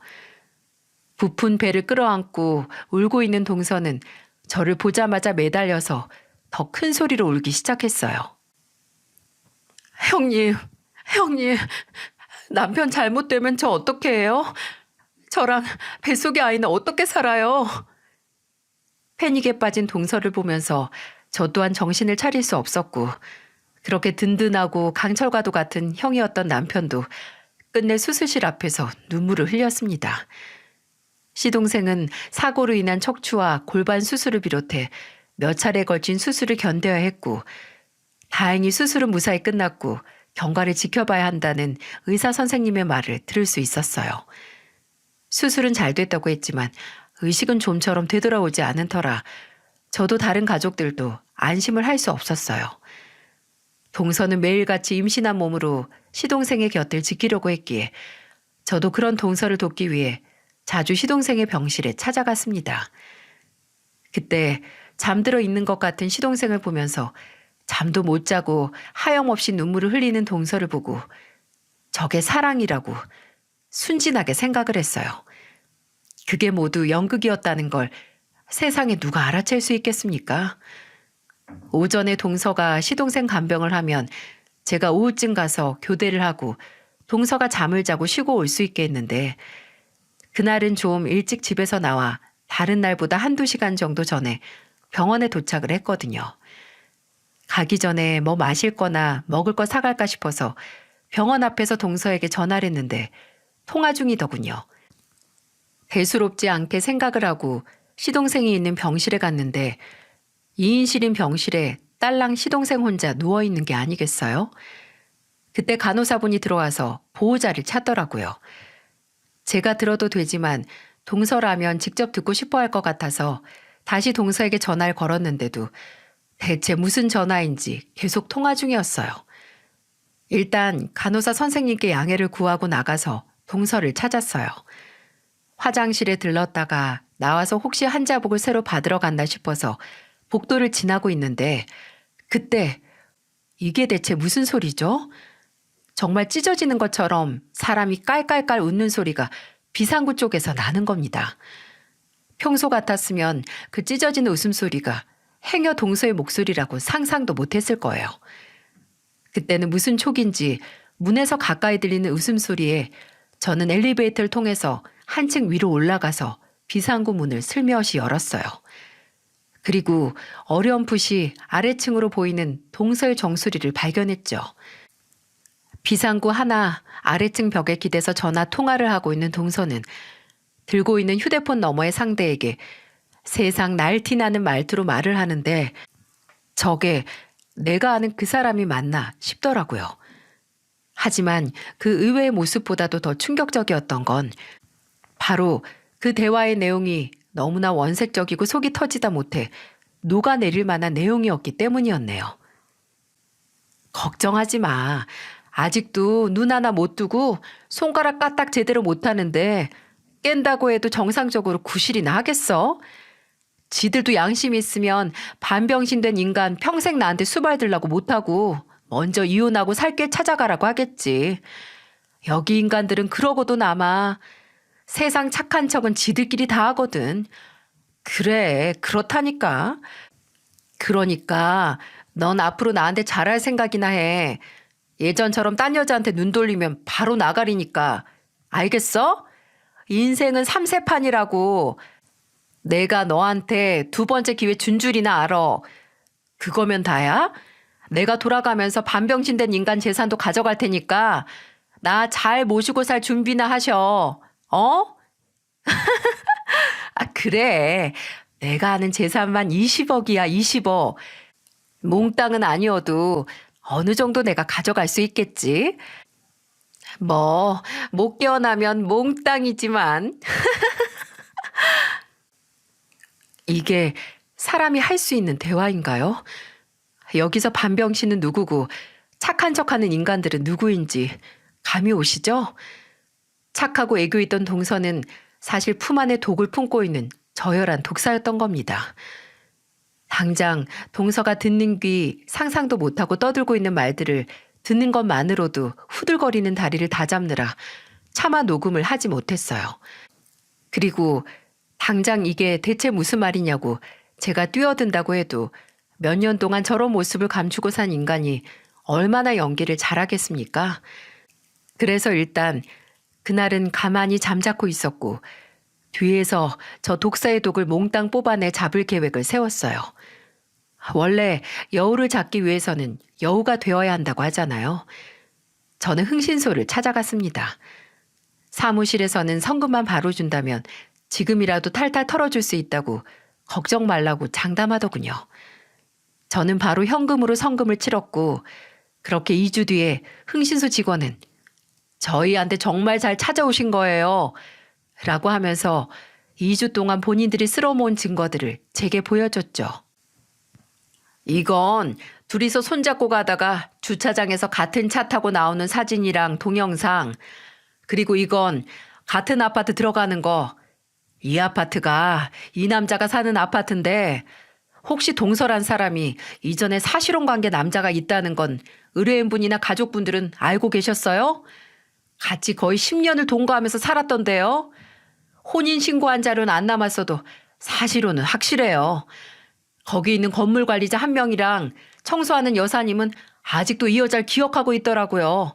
부푼 배를 끌어안고 울고 있는 동서는 저를 보자마자 매달려서 더 큰 소리로 울기 시작했어요. 형님, 남편 잘못되면 저 어떻게 해요? 저랑 뱃속의 아이는 어떻게 살아요? 패닉에 빠진 동서를 보면서 저 또한 정신을 차릴 수 없었고 그렇게 든든하고 강철과도 같은 형이었던 남편도 끝내 수술실 앞에서 눈물을 흘렸습니다. 시동생은 사고로 인한 척추와 골반 수술을 비롯해 몇 차례 걸친 수술을 견뎌야 했고 다행히 수술은 무사히 끝났고 경과를 지켜봐야 한다는 의사 선생님의 말을 들을 수 있었어요. 수술은 잘 됐다고 했지만 의식은 좀처럼 되돌아오지 않은 터라 저도 다른 가족들도 안심을 할 수 없었어요. 동서는 매일같이 임신한 몸으로 시동생의 곁을 지키려고 했기에 저도 그런 동서를 돕기 위해 자주 시동생의 병실에 찾아갔습니다. 그때 잠들어 있는 것 같은 시동생을 보면서 잠도 못 자고 하염없이 눈물을 흘리는 동서를 보고 저게 사랑이라고 순진하게 생각을 했어요. 그게 모두 연극이었다는 걸 세상에 누가 알아챌 수 있겠습니까? 오전에 동서가 시동생 간병을 하면 제가 오후쯤 가서 교대를 하고 동서가 잠을 자고 쉬고 올 수 있게 했는데 그날은 좀 일찍 집에서 나와 다른 날보다 한두 시간 정도 전에 병원에 도착을 했거든요. 가기 전에 뭐 마실 거나 먹을 거 사갈까 싶어서 병원 앞에서 동서에게 전화를 했는데 통화 중이더군요. 대수롭지 않게 생각을 하고 시동생이 있는 병실에 갔는데 2인실인 병실에 딸랑 시동생 혼자 누워있는 게 아니겠어요? 그때 간호사분이 들어와서 보호자를 찾더라고요. 제가 들어도 되지만 동서라면 직접 듣고 싶어 할 것 같아서 다시 동서에게 전화를 걸었는데도 대체 무슨 전화인지 계속 통화 중이었어요. 일단 간호사 선생님께 양해를 구하고 나가서 동서를 찾았어요. 화장실에 들렀다가 나와서 혹시 환자복을 새로 받으러 간다 싶어서 복도를 지나고 있는데 그때 이게 대체 무슨 소리죠? 정말 찢어지는 것처럼 사람이 깔깔깔 웃는 소리가 비상구 쪽에서 나는 겁니다. 평소 같았으면 그 찢어지는 웃음소리가 행여 동서의 목소리라고 상상도 못했을 거예요. 그때는 무슨 촉인지 문에서 가까이 들리는 웃음소리에 저는 엘리베이터를 통해서 한층 위로 올라가서 비상구 문을 슬며시 열었어요. 그리고 어렴풋이 아래층으로 보이는 동서의 정수리를 발견했죠. 비상구 하나 아래층 벽에 기대서 전화 통화를 하고 있는 동서는 들고 있는 휴대폰 너머의 상대에게 세상 날티나는 말투로 말을 하는데 저게 내가 아는 그 사람이 맞나 싶더라고요. 하지만 그 의외의 모습보다도 더 충격적이었던 건 바로 그 대화의 내용이 너무나 원색적이고 속이 터지다 못해 녹아내릴 만한 내용이었기 때문이었네요. 걱정하지 마. 아직도 눈 하나 못 뜨고 손가락 까딱 제대로 못하는데 깬다고 해도 정상적으로 구실이나 하겠어? 지들도 양심이 있으면 반병신된 인간 평생 나한테 수발들라고 못하고 먼저 이혼하고 살 길 찾아가라고 하겠지. 여기 인간들은 그러고도 남아. 세상 착한 척은 지들끼리 다 하거든. 그래, 그렇다니까. 그러니까 넌 앞으로 나한테 잘할 생각이나 해. 예전처럼 딴 여자한테 눈 돌리면 바로 나가리니까. 알겠어? 인생은 삼세판이라고. 내가 너한테 두 번째 기회 준 줄이나 알아. 그거면 다야? 내가 돌아가면서 반병신 된 인간 재산도 가져갈 테니까 나 잘 모시고 살 준비나 하셔. 어? 아, 그래. 내가 아는 재산만 20억이야, 20억. 몽땅은 아니어도 어느 정도 내가 가져갈 수 있겠지. 뭐, 못 깨어나면 몽땅이지만. 이게 사람이 할 수 있는 대화인가요? 여기서 반병신은 누구고 착한 척하는 인간들은 누구인지 감이 오시죠? 착하고 애교 있던 동서는 사실 품 안에 독을 품고 있는 저열한 독사였던 겁니다. 당장 동서가 듣는 귀 상상도 못하고 떠들고 있는 말들을 듣는 것만으로도 후들거리는 다리를 다잡느라 차마 녹음을 하지 못했어요. 그리고 당장 이게 대체 무슨 말이냐고 제가 뛰어든다고 해도 몇 년 동안 저런 모습을 감추고 산 인간이 얼마나 연기를 잘하겠습니까? 그래서 일단 그날은 가만히 잠자코 있었고 뒤에서 저 독사의 독을 몽땅 뽑아내 잡을 계획을 세웠어요. 원래 여우를 잡기 위해서는 여우가 되어야 한다고 하잖아요. 저는 흥신소를 찾아갔습니다. 사무실에서는 성금만 바로 준다면 지금이라도 탈탈 털어줄 수 있다고 걱정 말라고 장담하더군요. 저는 바로 현금으로 성금을 치렀고 그렇게 2주 뒤에 흥신소 직원은 저희한테 정말 잘 찾아오신 거예요. 라고 하면서 2주 동안 본인들이 쓸어모은 증거들을 제게 보여줬죠. 이건 둘이서 손잡고 가다가 주차장에서 같은 차 타고 나오는 사진이랑 동영상, 그리고 이건 같은 아파트 들어가는 거. 이 아파트가 이 남자가 사는 아파트인데 혹시 동서란 사람이 이전에 사실혼 관계 남자가 있다는 건 의뢰인분이나 가족분들은 알고 계셨어요? 같이 거의 10년을 동거하면서 살았던데요. 혼인신고한 자료는 안 남았어도 사실로는 확실해요. 거기 있는 건물 관리자 한 명이랑 청소하는 여사님은 아직도 이 여자를 기억하고 있더라고요.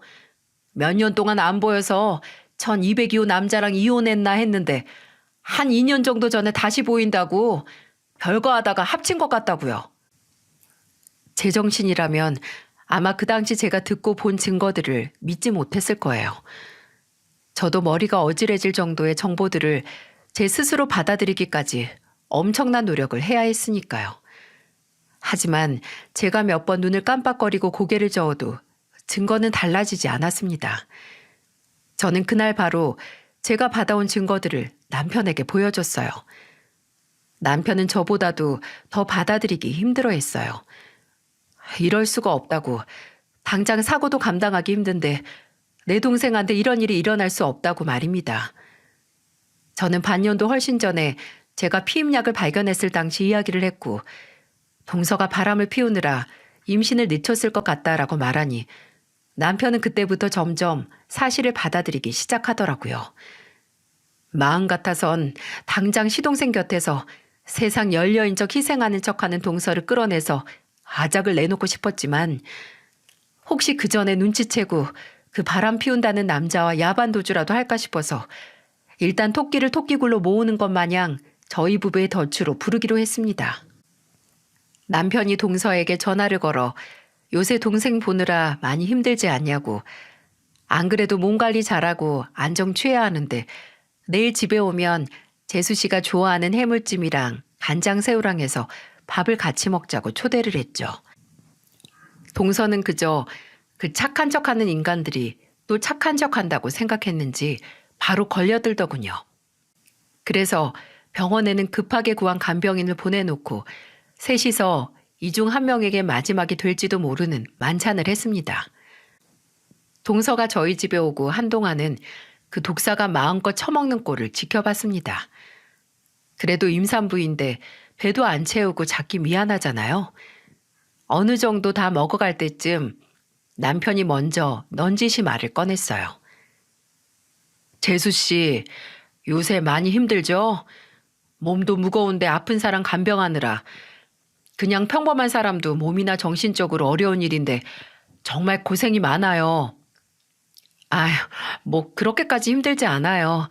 몇 년 동안 안 보여서 1202호 남자랑 이혼했나 했는데 한 2년 정도 전에 다시 보인다고 별거 하다가 합친 것 같다고요. 제정신이라면 아마 그 당시 제가 듣고 본 증거들을 믿지 못했을 거예요. 저도 머리가 어지러질 정도의 정보들을 제 스스로 받아들이기까지 엄청난 노력을 해야 했으니까요. 하지만 제가 몇 번 눈을 깜빡거리고 고개를 저어도 증거는 달라지지 않았습니다. 저는 그날 바로 제가 받아온 증거들을 남편에게 보여줬어요. 남편은 저보다도 더 받아들이기 힘들어했어요. 이럴 수가 없다고, 당장 사고도 감당하기 힘든데 내 동생한테 이런 일이 일어날 수 없다고 말입니다. 저는 반년도 훨씬 전에 제가 피임약을 발견했을 당시 이야기를 했고, 동서가 바람을 피우느라 임신을 늦췄을 것 같다라고 말하니 남편은 그때부터 점점 사실을 받아들이기 시작하더라고요. 마음 같아선 당장 시동생 곁에서 세상 열려인 척 희생하는 척하는 동서를 끌어내서 아작을 내놓고 싶었지만, 혹시 그 전에 눈치채고 그 바람 피운다는 남자와 야반도주라도 할까 싶어서 일단 토끼를 토끼굴로 모으는 것 마냥 저희 부부의 덫으로 부르기로 했습니다. 남편이 동서에게 전화를 걸어 요새 동생 보느라 많이 힘들지 않냐고, 안 그래도 몸 관리 잘하고 안정 취해야 하는데 내일 집에 오면 재수 씨가 좋아하는 해물찜이랑 간장 새우랑 해서 밥을 같이 먹자고 초대를 했죠. 동서는 그저 그 착한 척하는 인간들이 또 착한 척한다고 생각했는지 바로 걸려들더군요. 그래서 병원에는 급하게 구한 간병인을 보내놓고 셋이서 이 중 한 명에게 마지막이 될지도 모르는 만찬을 했습니다. 동서가 저희 집에 오고 한동안은 그 독사가 마음껏 처먹는 꼴을 지켜봤습니다. 그래도 임산부인데 배도 안 채우고 작기 미안하잖아요. 어느 정도 다 먹어갈 때쯤 남편이 먼저 넌지시 말을 꺼냈어요. 재수 씨, 요새 많이 힘들죠? 몸도 무거운데 아픈 사람 간병하느라. 그냥 평범한 사람도 몸이나 정신적으로 어려운 일인데 정말 고생이 많아요. 아휴, 뭐 그렇게까지 힘들지 않아요.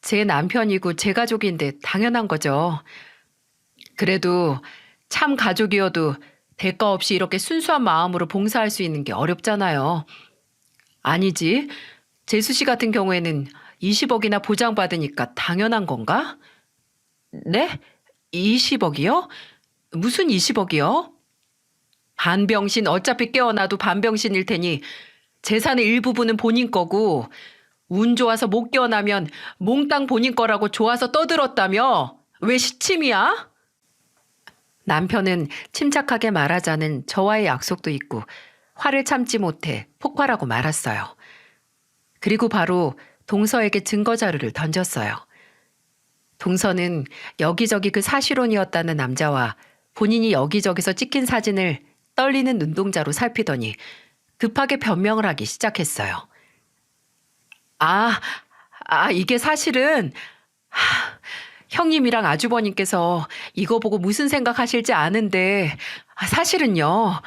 제 남편이고 제 가족인데 당연한 거죠. 그래도 참 가족이어도 대가 없이 이렇게 순수한 마음으로 봉사할 수 있는 게 어렵잖아요. 아니지, 재수 씨 같은 경우에는 20억이나 보장받으니까 당연한 건가? 네? 20억이요? 무슨 20억이요? 반병신 어차피 깨어나도 반병신일 테니 재산의 일부분은 본인 거고, 운 좋아서 못 깨어나면 몽땅 본인 거라고 좋아서 떠들었다며? 왜 시침이야? 남편은 침착하게 말하자는 저와의 약속도 있고 화를 참지 못해 폭발하고 말았어요. 그리고 바로 동서에게 증거 자료를 던졌어요. 동서는 여기저기 그 사실혼이었다는 남자와 본인이 여기저기서 찍힌 사진을 떨리는 눈동자로 살피더니 급하게 변명을 하기 시작했어요. 이게 사실은 형님이랑 아주버님께서 이거 보고 무슨 생각하실지 아는데, 사실은요.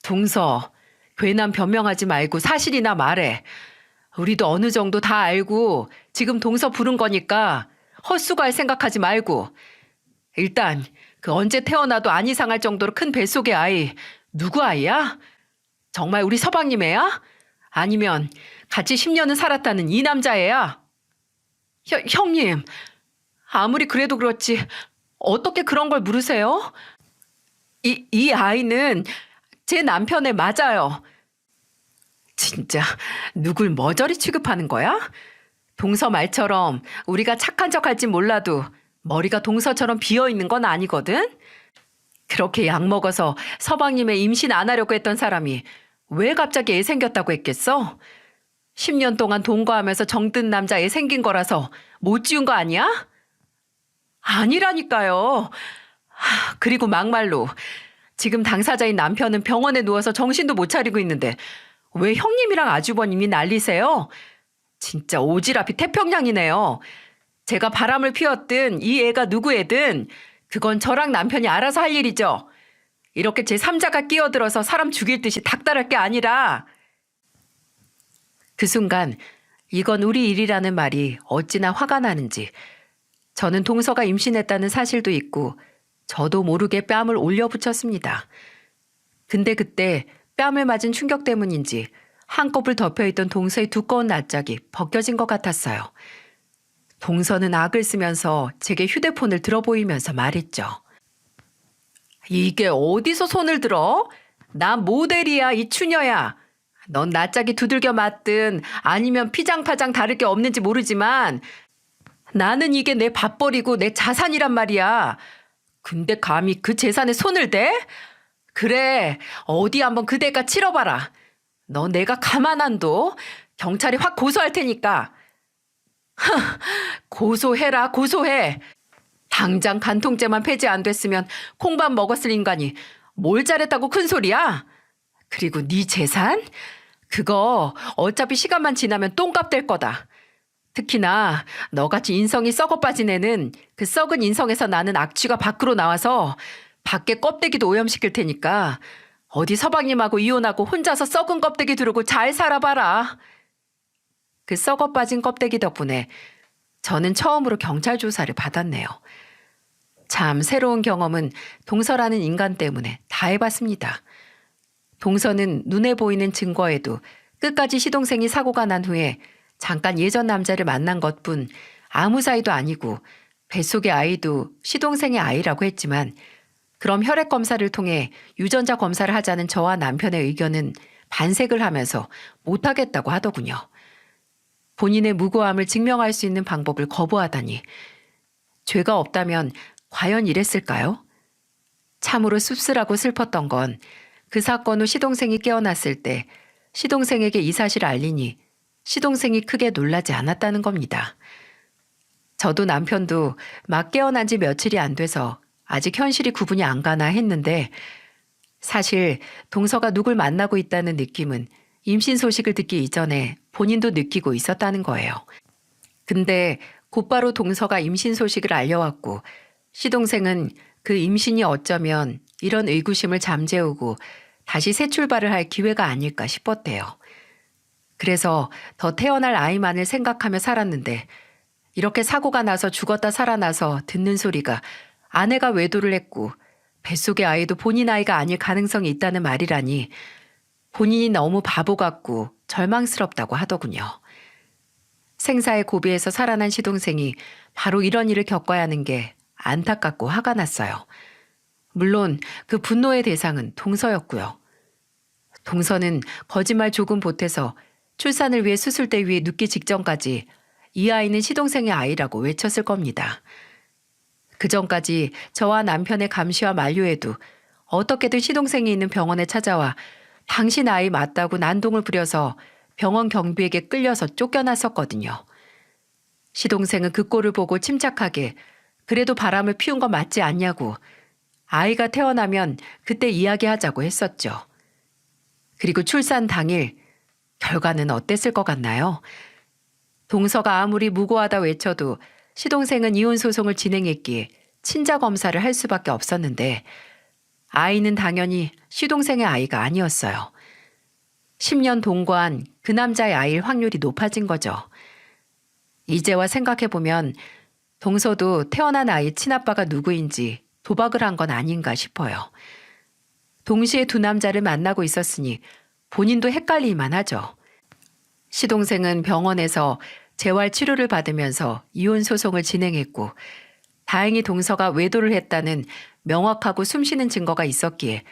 동서, 괜한 변명하지 말고 사실이나 말해. 우리도 어느 정도 다 알고 지금 동서 부른 거니까 헛수고할 생각하지 말고. 일단 그 언제 태어나도 안 이상할 정도로 큰 뱃속의 아이, 누구 아이야? 정말 우리 서방님 애야? 아니면 같이 10년은 살았다는 이 남자애야? 형님, 아무리 그래도 그렇지 어떻게 그런 걸 물으세요? 이 아이는 제 남편애 맞아요. 진짜 누굴 머저리 취급하는 거야? 동서 말처럼 우리가 착한 척 할진 몰라도 머리가 동서처럼 비어있는 건 아니거든? 그렇게 약 먹어서 서방님의 임신 안 하려고 했던 사람이 왜 갑자기 애 생겼다고 했겠어? 10년 동안 동거하면서 정든 남자 애 생긴 거라서 못 지운 거 아니야? 아니라니까요. 그리고 막말로 지금 당사자인 남편은 병원에 누워서 정신도 못 차리고 있는데 왜 형님이랑 아주버님이 난리세요? 진짜 오지랖이 태평양이네요. 제가 바람을 피웠든 이 애가 누구 애든 그건 저랑 남편이 알아서 할 일이죠. 이렇게 제3자가 끼어들어서 사람 죽일 듯이 닥달할 게 아니라. 그 순간 이건 우리 일이라는 말이 어찌나 화가 나는지 저는 동서가 임신했다는 사실도 있고 저도 모르게 뺨을 올려붙였습니다. 근데 그때 뺨을 맞은 충격 때문인지 한꺼풀 덮여있던 동서의 두꺼운 낯짝이 벗겨진 것 같았어요. 동서는 악을 쓰면서 제게 휴대폰을 들어보이면서 말했죠. 이게 어디서 손을 들어? 나 모델이야, 이 추녀야. 넌 낯짝이 두들겨 맞든 아니면 피장파장 다를 게 없는지 모르지만 나는 이게 내 밥벌이고 내 자산이란 말이야. 근데 감히 그 재산에 손을 대? 그래, 어디 한번 그 대가 치러봐라. 너 내가 가만 안 둬. 경찰에 확 고소할 테니까. 고소해라, 고소해. 당장 간통죄만 폐지 안 됐으면 콩밥 먹었을 인간이 뭘 잘했다고 큰 소리야? 그리고 네 재산? 그거 어차피 시간만 지나면 똥값 될 거다. 특히나 너같이 인성이 썩어 빠진 애는 그 썩은 인성에서 나는 악취가 밖으로 나와서 밖에 껍데기도 오염시킬 테니까 어디 서방님하고 이혼하고 혼자서 썩은 껍데기 두르고 잘 살아봐라. 그 썩어 빠진 껍데기 덕분에 저는 처음으로 경찰 조사를 받았네요. 참 새로운 경험은 동서라는 인간 때문에 다 해봤습니다. 동서는 눈에 보이는 증거에도 끝까지 시동생이 사고가 난 후에 잠깐 예전 남자를 만난 것뿐 아무 사이도 아니고 뱃속의 아이도 시동생의 아이라고 했지만 그럼 혈액 검사를 통해 유전자 검사를 하자는 저와 남편의 의견은 반색을 하면서 못하겠다고 하더군요. 본인의 무고함을 증명할 수 있는 방법을 거부하다니 죄가 없다면 과연 이랬을까요? 참으로 씁쓸하고 슬펐던 건 그 사건 후 시동생이 깨어났을 때 시동생에게 이 사실을 알리니 시동생이 크게 놀라지 않았다는 겁니다. 저도 남편도 막 깨어난 지 며칠이 안 돼서 아직 현실이 구분이 안 가나 했는데 사실 동서가 누굴 만나고 있다는 느낌은 임신 소식을 듣기 이전에 본인도 느끼고 있었다는 거예요. 근데 곧바로 동서가 임신 소식을 알려왔고 시동생은 그 임신이 어쩌면 이런 의구심을 잠재우고 다시 새 출발을 할 기회가 아닐까 싶었대요. 그래서 더 태어날 아이만을 생각하며 살았는데 이렇게 사고가 나서 죽었다 살아나서 듣는 소리가 아내가 외도를 했고 뱃속의 아이도 본인 아이가 아닐 가능성이 있다는 말이라니 본인이 너무 바보 같고 절망스럽다고 하더군요. 생사의 고비에서 살아난 시동생이 바로 이런 일을 겪어야 하는 게 안타깝고 화가 났어요. 물론 그 분노의 대상은 동서였고요. 동서는 거짓말 조금 보태서 출산을 위해 수술대 위에 눕기 직전까지 이 아이는 시동생의 아이라고 외쳤을 겁니다. 그 전까지 저와 남편의 감시와 만류에도 어떻게든 시동생이 있는 병원에 찾아와 당신 아이 맞다고 난동을 부려서 병원 경비에게 끌려서 쫓겨났었거든요. 시동생은 그 꼴을 보고 침착하게 그래도 바람을 피운 건 맞지 않냐고 아이가 태어나면 그때 이야기하자고 했었죠. 그리고 출산 당일 결과는 어땠을 것 같나요? 동서가 아무리 무고하다 외쳐도 시동생은 이혼 소송을 진행했기에 친자 검사를 할 수밖에 없었는데 아이는 당연히 시동생의 아이가 아니었어요. 10년 동거한 그 남자의 아이일 확률이 높아진 거죠. 이제와 생각해보면 동서도 태어난 아이 친아빠가 누구인지 도박을 한 건 아닌가 싶어요. 동시에 두 남자를 만나고 있었으니 본인도 헷갈릴만 하죠. 시동생은 병원에서 재활 치료를 받으면서 이혼 소송을 진행했고 다행히 동서가 외도를 했다는 명확하고 숨쉬는 증거가 있었기에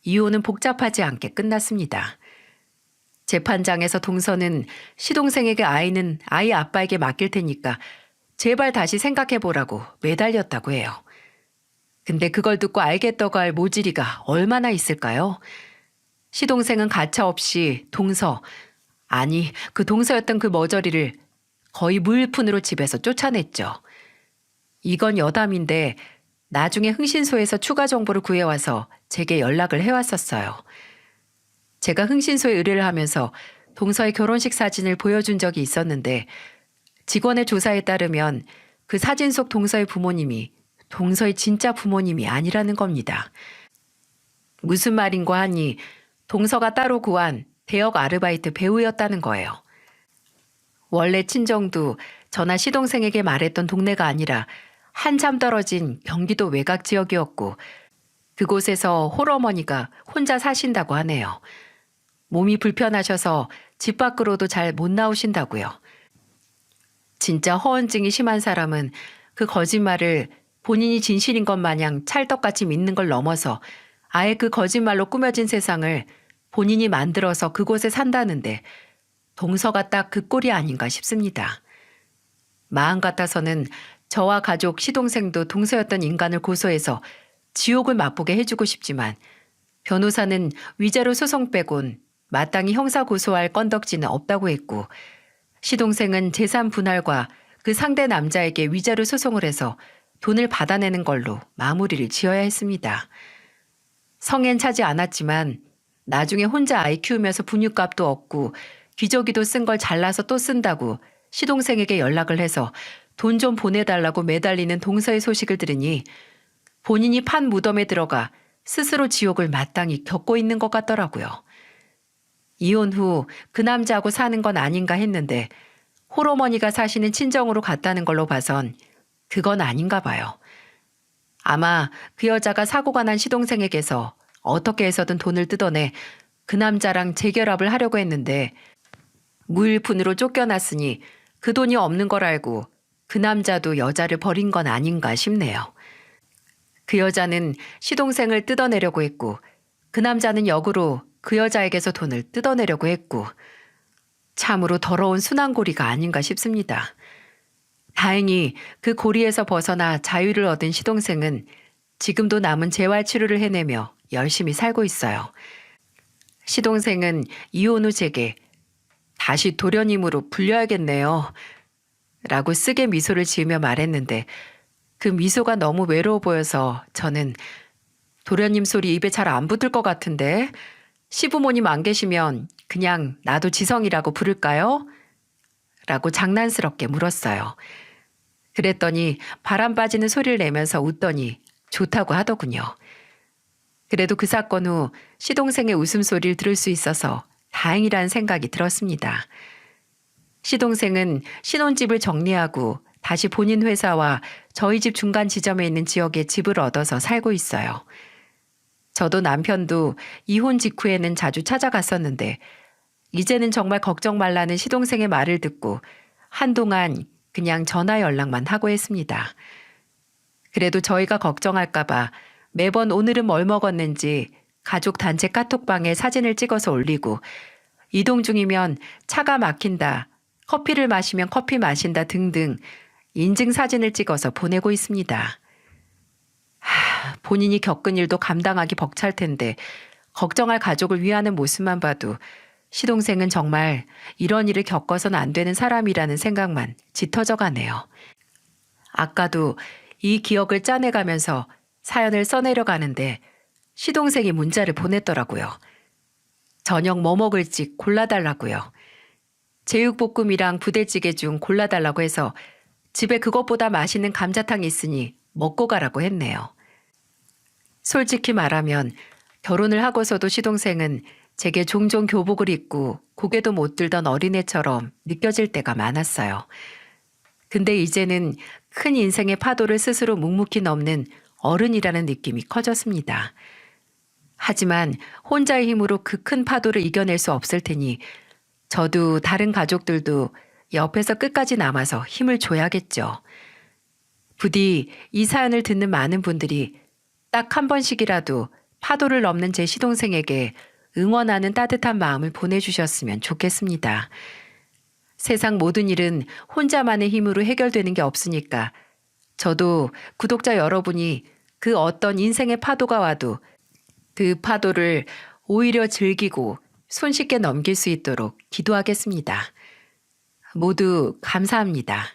이혼은 복잡하지 않게 끝났습니다. 재판장에서 동서는 시동생에게 아이는 아이 아빠에게 맡길 테니까 제발 다시 생각해보라고 매달렸다고 해요. 근데 그걸 듣고 알겠다고 할 모질이가 얼마나 있을까요? 시동생은 가차없이 동서, 아니 그 동서였던 그 머저리를 거의 무일푼으로 집에서 쫓아냈죠. 이건 여담인데 나중에 흥신소에서 추가 정보를 구해와서 제게 연락을 해왔었어요. 제가 흥신소에 의뢰를 하면서 동서의 결혼식 사진을 보여준 적이 있었는데 직원의 조사에 따르면 그 사진 속 동서의 부모님이 동서의 진짜 부모님이 아니라는 겁니다. 무슨 말인고 하니 동서가 따로 구한 대역 아르바이트 배우였다는 거예요. 원래 친정도 저나 시동생에게 말했던 동네가 아니라 한참 떨어진 경기도 외곽 지역이었고 그곳에서 홀어머니가 혼자 사신다고 하네요. 몸이 불편하셔서 집 밖으로도 잘 못 나오신다고요. 진짜 허언증이 심한 사람은 그 거짓말을 본인이 진실인 것 마냥 찰떡같이 믿는 걸 넘어서 아예 그 거짓말로 꾸며진 세상을 본인이 만들어서 그곳에 산다는데 동서가 딱 그 꼴이 아닌가 싶습니다. 마음 같아서는 저와 가족 시동생도 동서였던 인간을 고소해서 지옥을 맛보게 해주고 싶지만 변호사는 위자료 소송 빼곤 마땅히 형사 고소할 건덕지는 없다고 했고 시동생은 재산 분할과 그 상대 남자에게 위자료 소송을 해서 돈을 받아내는 걸로 마무리를 지어야 했습니다. 성엔 차지 않았지만 나중에 혼자 아이 키우면서 분유값도 얻고 기저귀도 쓴 걸 잘라서 또 쓴다고 시동생에게 연락을 해서 돈 좀 보내달라고 매달리는 동서의 소식을 들으니 본인이 판 무덤에 들어가 스스로 지옥을 마땅히 겪고 있는 것 같더라고요. 이혼 후 그 남자하고 사는 건 아닌가 했는데 홀어머니가 사시는 친정으로 갔다는 걸로 봐선 그건 아닌가 봐요. 아마 그 여자가 사고가 난 시동생에게서 어떻게 해서든 돈을 뜯어내 그 남자랑 재결합을 하려고 했는데 무일푼으로 쫓겨났으니 그 돈이 없는 걸 알고 그 남자도 여자를 버린 건 아닌가 싶네요. 그 여자는 시동생을 뜯어내려고 했고 그 남자는 역으로 그 여자에게서 돈을 뜯어내려고 했고 참으로 더러운 순환고리가 아닌가 싶습니다. 다행히 그 고리에서 벗어나 자유를 얻은 시동생은 지금도 남은 재활치료를 해내며 열심히 살고 있어요. 시동생은 이혼 후 제게 다시 도련님으로 불려야겠네요. 라고 쓰게 미소를 지으며 말했는데 그 미소가 너무 외로워 보여서 저는 도련님 소리 입에 잘 안 붙을 것 같은데 시부모님 안 계시면 그냥 나도 지성이라고 부를까요? 라고 장난스럽게 물었어요. 그랬더니 바람 빠지는 소리를 내면서 웃더니 좋다고 하더군요. 그래도 그 사건 후 시동생의 웃음소리를 들을 수 있어서 다행이라는 생각이 들었습니다. 시동생은 신혼집을 정리하고 다시 본인 회사와 저희 집 중간 지점에 있는 지역에 집을 얻어서 살고 있어요. 저도 남편도 이혼 직후에는 자주 찾아갔었는데 이제는 정말 걱정 말라는 시동생의 말을 듣고 한동안 그냥 전화 연락만 하고 했습니다. 그래도 저희가 걱정할까 봐 매번 오늘은 뭘 먹었는지 가족 단체 카톡방에 사진을 찍어서 올리고 이동 중이면 차가 막힌다, 커피를 마시면 커피 마신다 등등 인증 사진을 찍어서 보내고 있습니다. 본인이 겪은 일도 감당하기 벅찰 텐데 걱정할 가족을 위하는 모습만 봐도 시동생은 정말 이런 일을 겪어서는 안 되는 사람이라는 생각만 짙어져 가네요. 아까도 이 기억을 짜내가면서 사연을 써내려 가는데 시동생이 문자를 보냈더라고요. 저녁 뭐 먹을지 골라달라고요. 제육볶음이랑 부대찌개 중 골라달라고 해서 집에 그것보다 맛있는 감자탕이 있으니 먹고 가라고 했네요. 솔직히 말하면 결혼을 하고서도 시동생은 제게 종종 교복을 입고 고개도 못 들던 어린애처럼 느껴질 때가 많았어요. 근데 이제는 큰 인생의 파도를 스스로 묵묵히 넘는 어른이라는 느낌이 커졌습니다. 하지만 혼자의 힘으로 그 큰 파도를 이겨낼 수 없을 테니 저도 다른 가족들도 옆에서 끝까지 남아서 힘을 줘야겠죠. 부디 이 사연을 듣는 많은 분들이 딱 한 번씩이라도 파도를 넘는 제 시동생에게 응원하는 따뜻한 마음을 보내주셨으면 좋겠습니다. 세상 모든 일은 혼자만의 힘으로 해결되는 게 없으니까 저도 구독자 여러분이 그 어떤 인생의 파도가 와도 그 파도를 오히려 즐기고 손쉽게 넘길 수 있도록 기도하겠습니다. 모두 감사합니다.